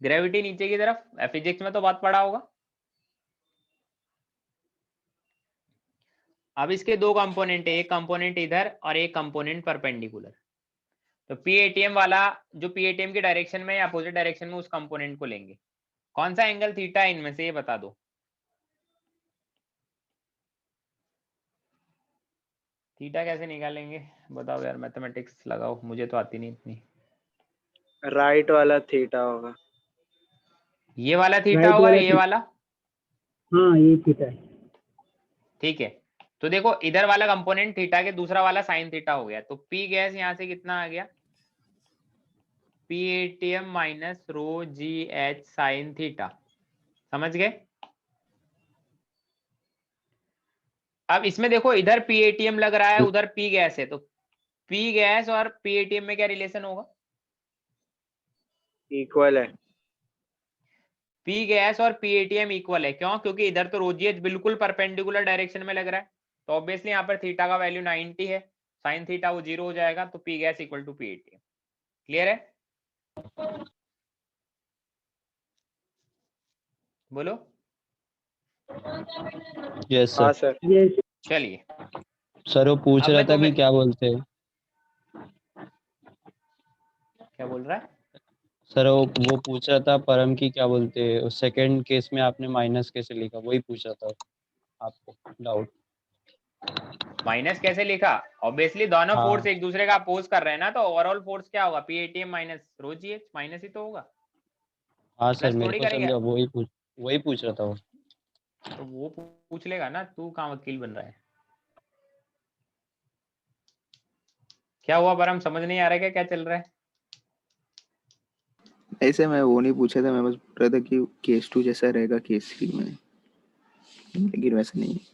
ग्रेविटी नीचे की तरफ, फिजिक्स में तो बात पढ़ा होगा। अब इसके दो कंपोनेंट है, एक कंपोनेंट इधर और एक कंपोनेंट परपेंडिकुलर। तो पी एटीएम वाला, जो पी एटीएम की डायरेक्शन में या अपोजिट डायरेक्शन में, उस कंपोनेंट को लेंगे। कौन सा एंगल थीटा है इनमें से, ये बता दो। थीटा कैसे निकालेंगे बताओ यार, मैथमेटिक्स लगाओ, मुझे तो आती नहीं इतनी। राइट वाला थीटा होगा। ये वाला थीटा राइट होगा, वाला ये वाला। हाँ ये थीटा है। ठीक है, तो देखो इधर वाला कंपोनेंट थीटा के, दूसरा वाला साइन थीटा हो गया। तो पी गैस यहां से कितना आ गया, P ATM minus rho G H sine theta. समझ गए? अब इसमें देखो, इधर पी एटीएम लग रहा है, उधर पी गैस है, तो पी गैस और पी एटीएम में क्या रिलेशन होगा? इक्वल है। पी गैस और पी एटीएम इक्वल है, क्यों? क्योंकि इधर तो रोजीएच बिल्कुल परपेंडिकुलर डायरेक्शन में लग रहा है, तो ऑब्वियसली यहाँ पर थीटा का वैल्यू 90 है, साइन थीटा वो 0 हो जाएगा, तो P gas equal to P ATM. Clear है? बोलो। यस हाँ सर। सर। यस चलिए सर वो पूछ अब रहा मैं था कि तुम्हें, क्या बोलते हैं। क्या बोल रहा है? सर वो पूछ रहा था परम की क्या बोलते हैं, सेकंड केस में आपने माइनस कैसे लिखा, वही पूछ रहा था आपको डाउट। माइनस कैसे लिखा? ऑब्वियसली दोनों फोर्स हाँ एक दूसरे का अपोज कर रहे हैं ना, तो ओवरऑल फोर्स क्या होगा, P ATM minus rho G H, minus ही तो होगा, हाँ सर, प्लस मेरे थोड़ी को करेंगे। समझा, वही पूछ रहा था वो। तो वो पूछ लेगा ना, तू कहाँ वकील बन रहा है? क्या हुआ परम, समझ नहीं आ रहा है क्या क्या चल रहा है? ऐसे मैं वो नहीं पूछा था, मैं बस पूछ रहा था कि केस टू जैसा रहेगा केस थ्री में, लेकिन वैसा नहीं है।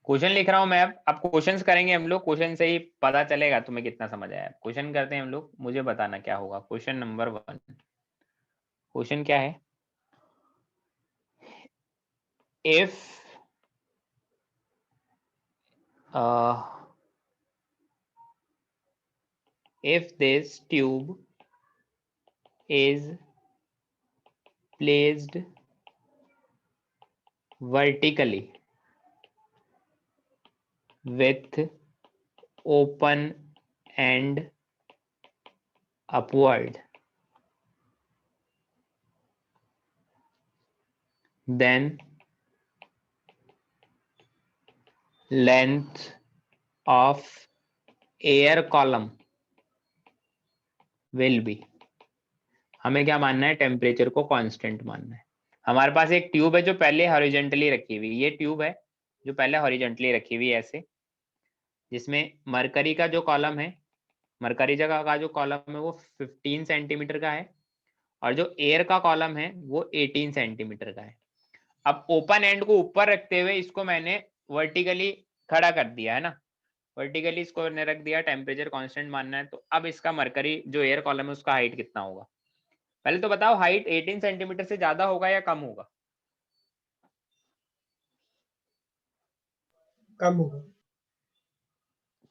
क्वेश्चन लिख रहा हूं मैं। अब क्वेश्चंस करेंगे हम लोग, क्वेश्चन से ही पता चलेगा तुम्हें कितना समझ आया। क्वेश्चन करते हैं हम लोग, मुझे बताना क्या होगा। क्वेश्चन नंबर 1, क्वेश्चन क्या है? If if this tube is placed vertically with open end upward, then length of air column will be, हमें क्या मानना है, टेम्परेचर को कांस्टेंट मानना है। हमारे पास एक ट्यूब है जो पहले हॉरिजॉन्टली रखी हुई, ये ट्यूब है जो पहले हॉरिजॉन्टली रखी हुई है ऐसे, जिसमें मरकरी का जो कॉलम है, मरकरी जगह का जो कॉलम है वो 15 सेंटीमीटर का है, और जो एयर का कॉलम है वो 18 सेंटीमीटर का है। अब ओपन एंड को ऊपर रखते हुए इसको मैंने वर्टिकली खड़ा कर दिया है ना, वर्टिकली इसको मैंने रख दिया, टेम्परेचर कांस्टेंट मानना है। तो अब इसका मरकरी जो एयर कॉलम है उसका हाइट कितना होगा? पहले तो बताओ, हाइट 18 सेंटीमीटर से ज्यादा होगा या कम होगा? कम होगा।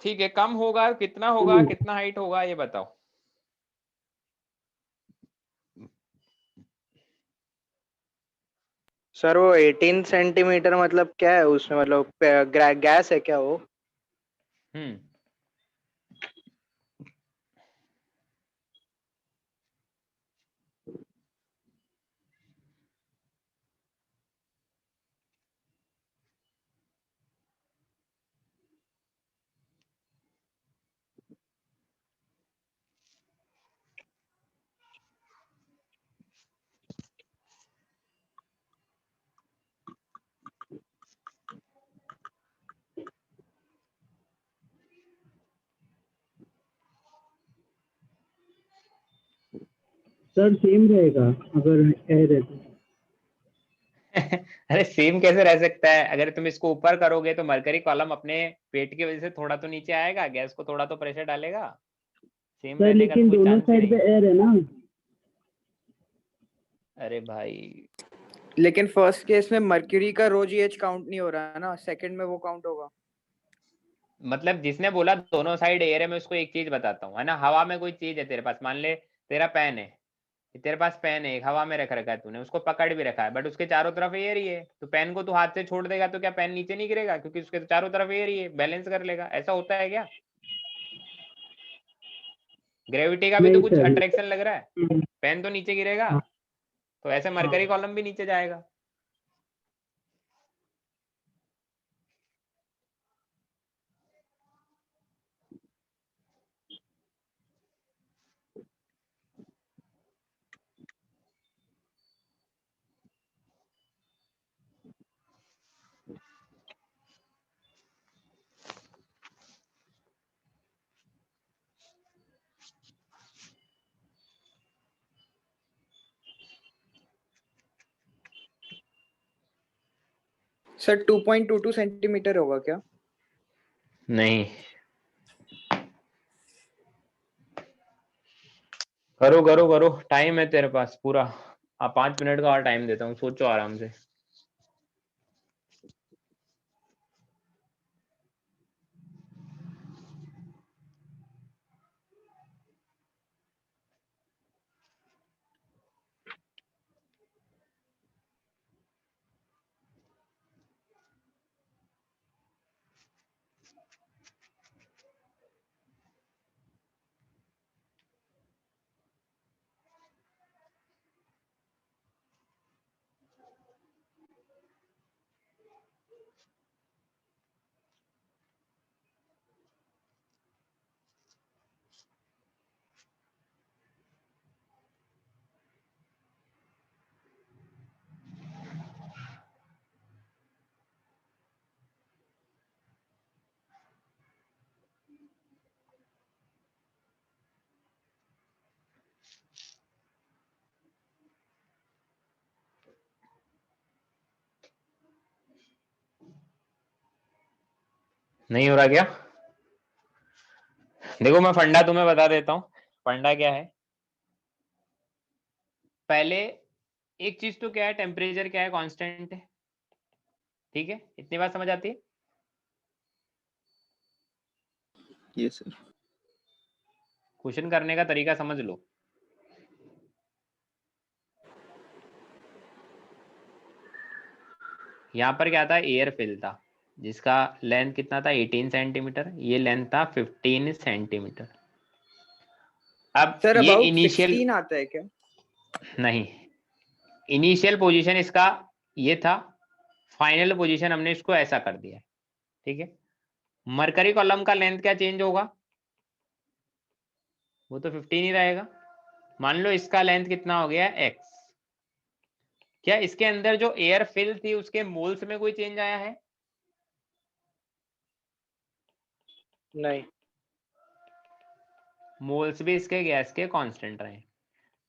ठीक है, कम होगा। कितना होगा, कितना हाइट होगा, ये बताओ। सर वो 18 सेंटीमीटर मतलब क्या है उसमें, मतलब गैस है क्या वो? हम्म, सर सेम रहेगा अगर एयर है तो। अरे सेम कैसे रह सकता है? अगर तुम इसको ऊपर करोगे तो मरकरी कॉलम अपने वेट की वजह से थोड़ा तो नीचे आएगा, गैस को थोड़ा तो प्रेशर डालेगा। सेम सर रहने का तो लेकिन कोई दोनों चांस ही साइड पे नहीं। एयर है ना। अरे भाई लेकिन फर्स्ट केस में मर्क्यूरी का रो जीएच काउंट नहीं हो रहा है ना, सेकंड में वो काउंट होगा। मतलब जिसने बोला दोनों साइड एयर है, मैं उसको एक चीज बताता हूँ, है ना। हवा में कोई चीज है तेरे पास, मान ले तेरा पेन है, तेरे पास पेन है, एक हवा में रख रखा है तूने, उसको पकड़ भी रखा है, बट उसके चारों तरफ एयर ही है। तो पेन को तू हाथ से छोड़ देगा तो क्या पेन नीचे नहीं गिरेगा? क्योंकि उसके तो चारों तरफ एयर ही है, बैलेंस कर लेगा। ऐसा होता है क्या? ग्रेविटी का भी तो नहीं कुछ सर। अट्रैक्शन लग रहा है, पेन तो नीचे गिरेगा। हाँ। तो ऐसे मरकरी कॉलम भी नीचे जाएगा। सर 2.22 सेंटीमीटर होगा क्या? नहीं, करो करो करो, टाइम है तेरे पास पूरा। 5 मिनट का और टाइम देता हूँ, सोचो आराम से। नहीं हो रहा क्या? देखो मैं फंडा तुम्हें बता देता हूँ। फंडा क्या है? पहले एक चीज तो क्या है, टेम्परेचर क्या है, कांस्टेंट है। ठीक है, इतनी बात समझ आती है। Yes sir. क्वेश्चन करने का तरीका समझ लो। यहाँ पर क्या था, एयर फिल था, जिसका लेंथ कितना था, 18 सेंटीमीटर। ये लेंथ था 15 सेंटीमीटर। अब सर ये अबाउट इनिशियल, 16 आता है क्या? नहीं, इनिशियल पोजीशन इसका ये था, फाइनल पोजीशन हमने इसको ऐसा कर दिया। ठीक है, मरकरी कॉलम का लेंथ क्या चेंज होगा? वो तो 15 ही रहेगा। मान लो इसका लेंथ कितना हो गया, x। क्या इसके अंदर जो एयर फिल थी उसके मोल्स में कोई चेंज आया है? नहीं। मोल्स भी इसके गैस के कांस्टेंट रहे।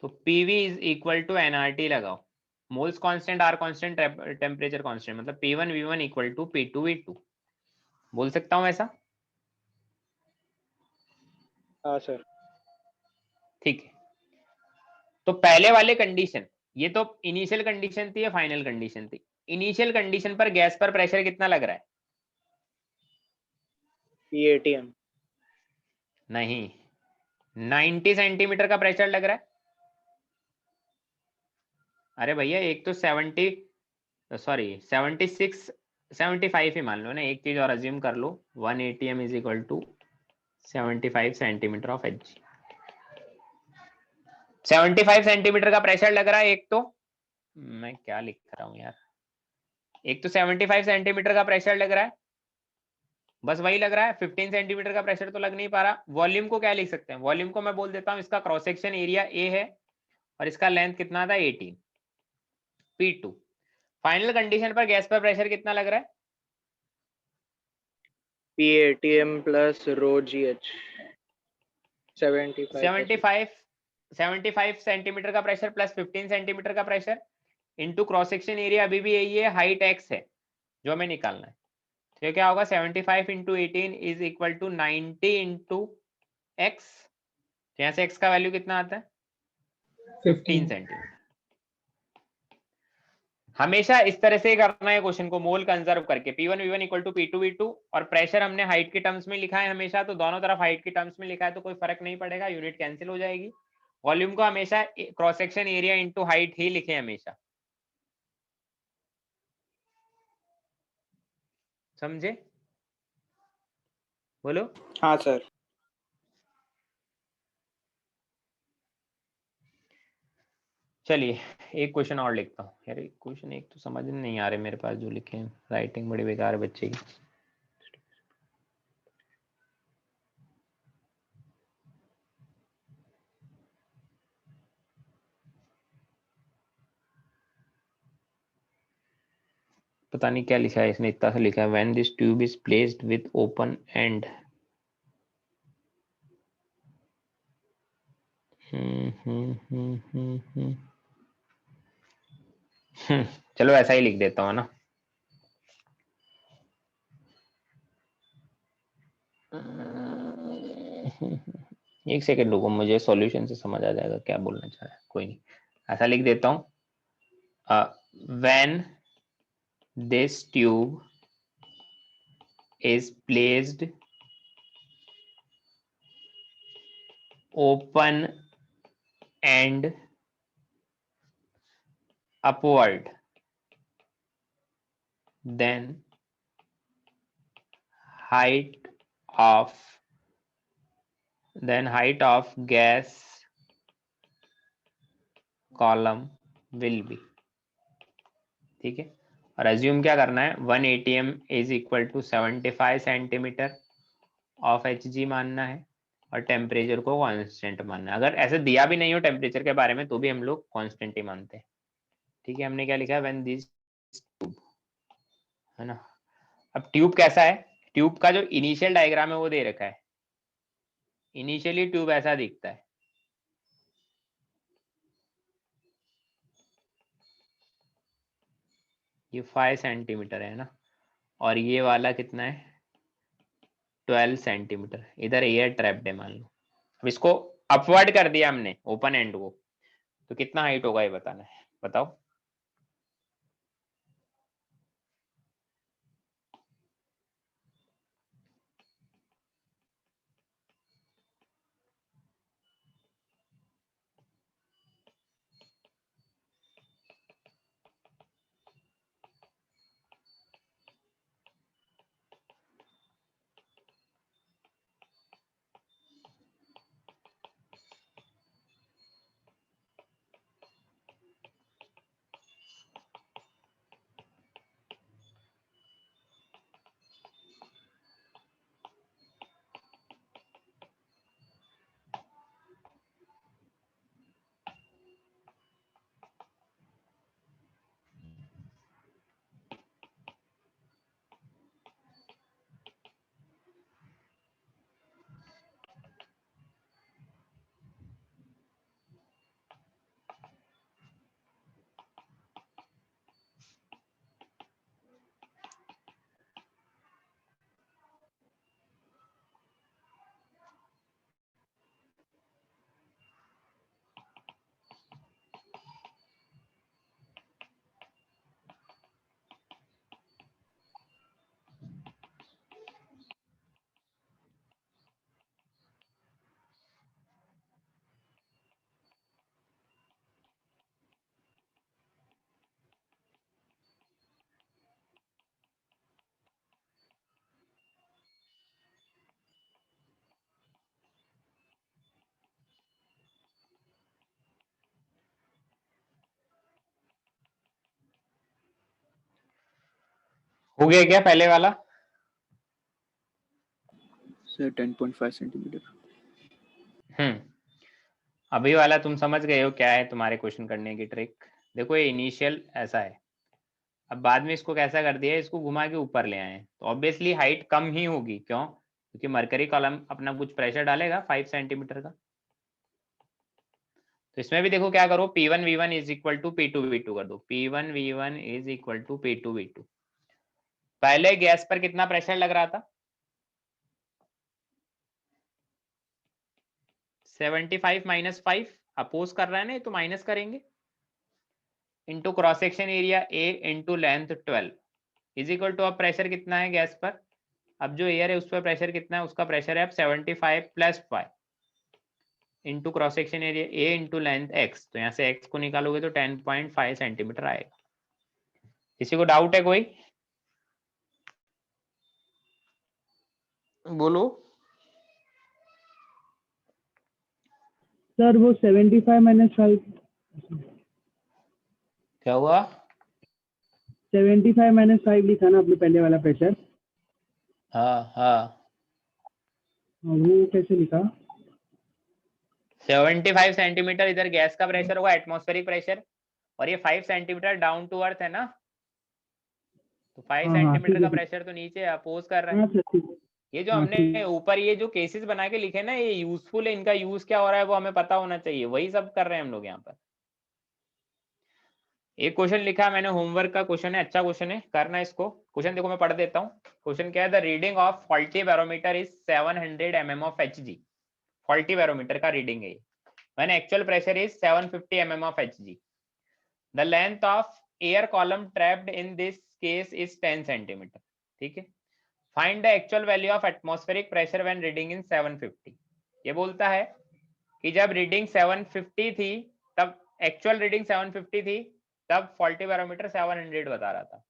तो PV is equal to nRT लगाओ। Moles constant, R constant, temperature constant, मतलब P1 V1 equal to P2 V2। बोल सकता हूं ऐसा? हाँ सर। ठीक है, तो पहले वाले कंडीशन, ये तो इनिशियल कंडीशन थी या फाइनल कंडीशन थी? इनिशियल कंडीशन पर गैस पर प्रेशर कितना लग रहा है? PATM। नहीं, 90 सेंटीमीटर का प्रेशर लग रहा है। अरे भैया एक तो 76 75 ही मान लो ना, एक चीज और अज्यूम कर लो, 1 ATM is equal to 75 centimetre of Hg। 75 centimetre का प्रेशर लग रहा है एक तो, मैं क्या लिख रहा हूँ यार, एक तो 75 सेंटीमीटर का प्रेशर लग रहा है, बस वही लग रहा है। 15 सेंटीमीटर का प्रेशर तो लग नहीं पा रहा। वॉल्यूम को क्या लिख सकते हैं? वॉल्यूम को मैं बोल देता हूँ, इसका क्रॉस सेक्शन एरिया A है और इसका लेंथ कितना था, 18 P2। फाइनल कंडीशन पर गैस पर प्रेशर कितना लग रहा है? PATM प्लस रो GH 75। 75 75 सेंटीमीटर का प्रेशर प्लस 15 सेंटीमीटर का pressure into cross section area अभी भी यही है, हाइट x है जो हमें निकालना है। तो ये क्या होगा 75 into 18 is equal to 90 into X. यहाँ से x का वैल्यू कितना आता है 15 सेंटीमीटर। हमेशा इस तरह से करना है क्वेश्चन को, मोल कंजर्व करके P1 V1 equal to P2 V2 और प्रेशर हमने हाइट के टर्म्स में लिखा है हमेशा, तो दोनों तरफ हाइट के टर्म्स में लिखा है तो कोई फर्क नहीं पड़ेगा, यूनिट कैंसिल हो जाएगी। वॉल्यूम को हमेशा cross section area into height ही लिखे हमेशा, समझे? बोलो। हाँ सर। चलिए एक क्वेश्चन और लिखता हूँ यार, एक क्वेश्चन एक तो समझ में नहीं आ रहे मेरे पास जो लिखे हैं, राइटिंग बड़ी बेकार है बच्चे की। पता नहीं क्या लिखा है इसने, इतना सा लिखा है when this tube is placed with open and. चलो ऐसा ही लिख देता हूँ ना। एक सेकंड रुको, मुझे सॉल्यूशन से समझ आ जाएगा क्या बोलना चाह रहा है, कोई नहीं ऐसा लिख देता हूँ। When this tube is placed open and upward, then height of gas column will be, ठीक है। और अज्यूम क्या करना है 1 ATM is equal to 75 centimetre of Hg मानना है और टेम्परेचर को कांस्टेंट मानना है। अगर ऐसे दिया भी नहीं हो टेम्परेचर के बारे में तो भी हम लोग कांस्टेंट ही मानते हैं, ठीक है। हमने क्या लिखा है व्हेन दिस ट्यूब, है ना। अब ट्यूब कैसा है, ट्यूब का जो इनिशियल डायग्राम है वो दे रखा है। इनिशियली ट्यूब ऐसा दिखता है, ये 5 सेंटीमीटर है ना, और ये वाला कितना है 12 सेंटीमीटर। इधर एयर ट्रैप्ड है मान लो। अब इसको अपवर्ड कर दिया हमने ओपन एंड को, तो कितना हाइट होगा ये बताना है, बताओ। हो गया क्या पहले वाला? Sir 10.5 centimetre. अभी वाला तुम समझ गए हो क्या है तुम्हारे क्वेश्चन करने की ट्रिक। देखो ये इनिशियल ऐसा है, अब बाद में इसको कैसा कर दिया, इसको घुमा के ऊपर ले आए, तो ऑब्वियसली हाइट कम ही होगी। क्यों? क्योंकि मरकरी कॉलम अपना कुछ प्रेशर डालेगा 5 सेंटीमीटर का, तो इसमें भी देखो क्या करो, P1 V1 is equal to P2 V2 कर दो, P1 V1 is equal to P2 V2। पहले गैस पर कितना प्रेशर लग रहा था? 75 माइनस 5, अपोज कर रहा है ना, ये तो माइनस करेंगे, into cross section area A into length 12 is equal to, अब प्रेशर कितना है गैस पर, अब जो एयर है उस पर प्रेशर कितना है, उसका प्रेशर है अब 75 plus 5 into cross section area A into length x, तो यहाँ से x को निकालोगे तो 10.5 सेंटीमीटर आएगा। किसी को डाउट है कोई? बोलो। सर वो 75 माइनस 5, क्या हुआ? 75 माइनस 5 लिखा ना आपने पहले वाला प्रेशर, हाँ हाँ, वो कैसे लिखा? 75 सेंटीमीटर इधर गैस का प्रेशर होगा, एटमॉस्फेरिक प्रेशर, और ये 5 सेंटीमीटर डाउन टू अर्थ है ना, तो 5 हाँ, सेंटीमीटर ठीक का है, ठीक। प्रेशर तो नीचे अपोज कर रहा है। हाँ सर, ठीक है। ये जो हाँ, हमने ठीक। ऊपर ये जो केसेस बना के लिखे ना, ये यूजफुल है, इनका यूज क्या हो रहा है वो हमें पता होना चाहिए, वही सब कर रहे हैं हम लोग यहाँ पर। एक क्वेश्चन लिखा है मैंने, होमवर्क का क्वेश्चन है, अच्छा क्वेश्चन है, करना इसको। क्वेश्चन देखो मैं पढ़ देता हूँ। क्वेश्चन क्या है, the reading of faulty barometer is 700 mm of Hg। Faulty barometer का रीडिंग है, when actual pressure is 750 mm of Hg। The length of air column trapped in this case is 10 centimetre. ठीक है, find the actual value of atmospheric pressure when reading in 750। ये बोलता है कि जब reading 750 थी, तब एक्चुअल रीडिंग 750 थी, तब फॉल्टी बैरोमीटर 700 बता रहा था,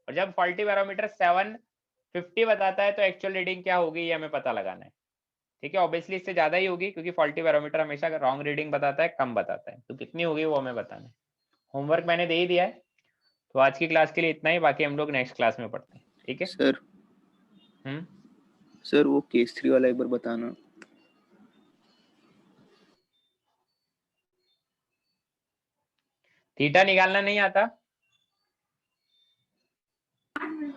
और जब फॉल्टी बैरोमीटर 750 बताता है तो एक्चुअल रीडिंग क्या होगी ये हमें पता लगाना है। ठीक है, ऑब्वियसली इससे ज्यादा ही होगी, क्योंकि फॉल्टी बैरोमीटर हमेशा रॉन्ग रीडिंग बताता है, कम बताता है, तो कितनी होगी वो हमें बताना है। होमवर्क मैंने दे ही दिया है, तो आज की क्लास के लिए इतना ही, बाकी हम लोग नेक्स्ट क्लास में पढ़ते हैं। ठीक है सर। सर वो केस 3 वाला एक बार बताना। थीटा निकालना नहीं आता?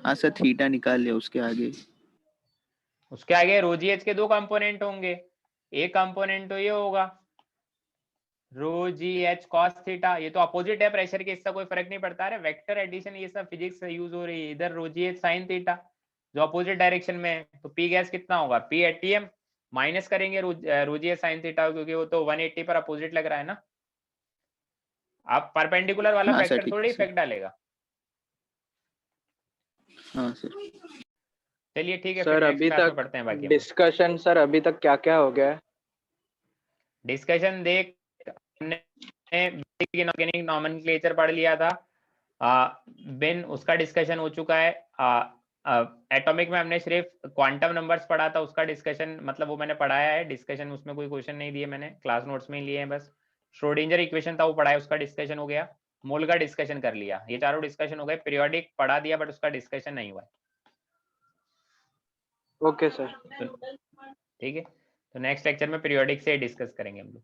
हाँ सर, थीटा निकाल लिया, उसके आगे रो जी एच के दो कंपोनेंट होंगे, एक कंपोनेंट तो ये होगा रो जी एच कॉस थीटा, ये तो अपोजिट है प्रेशर के, इसका कोई फर्क नहीं पड़ता है, वेक्टर एडिशन ये सब फिजिक्स से यूज हो रही है। इधर रो जी एच साइन थीटा जो अपोजिट डायरेक्शन में है, तो पी गैस कितना होगा, पी एटीएम, माइनस करेंगे रो जी एच साइन थीटा, क्योंकि वो तो 180 पर अपोजिट लग रहा है ना। आप परपेंडिकुलर वाला हाँ सर, फैक्टर ठीक थोड़ी है सर। इफेक्ट डालेगा। हाँ सर। चलिए ठीक है, सर फिर नेक्स्ट अभी क्लास में तक पढ़ते हैं बाकी। डिस्कशन सर अभी तक क्या क्या हो गया है? डिस्कशन देख, हमने ऑर्गेनिक नॉमेनक्लेचर पढ़ लिया था, बिन उसका डिस्कशन हो चुका है। एटॉमिक में हमने सिर्फ क्वांटम नंबर्स पढ़ा था, उसका डिस्कशन मतलब वो मैंने पढ़ाया है, डिस्कशन उसमें कोई क्वेश्चन नहीं दिए मैंने, क्लास नोट्स में ही लिए हैं बस। श्रोडिंजर इक्वेशन था वो पढ़ा है, उसका डिस्कशन हो गया। मोल का डिस्कशन कर लिया, ये चारों डिस्कशन हो गए। पीरियोडिक पढ़ा दिया बट उसका डिस्कशन नहीं हुआ है। Okay sir. ठीक है, तो नेक्स्ट लेक्चर में पीरियोडिक से डिस्कस करेंगे हम लोग।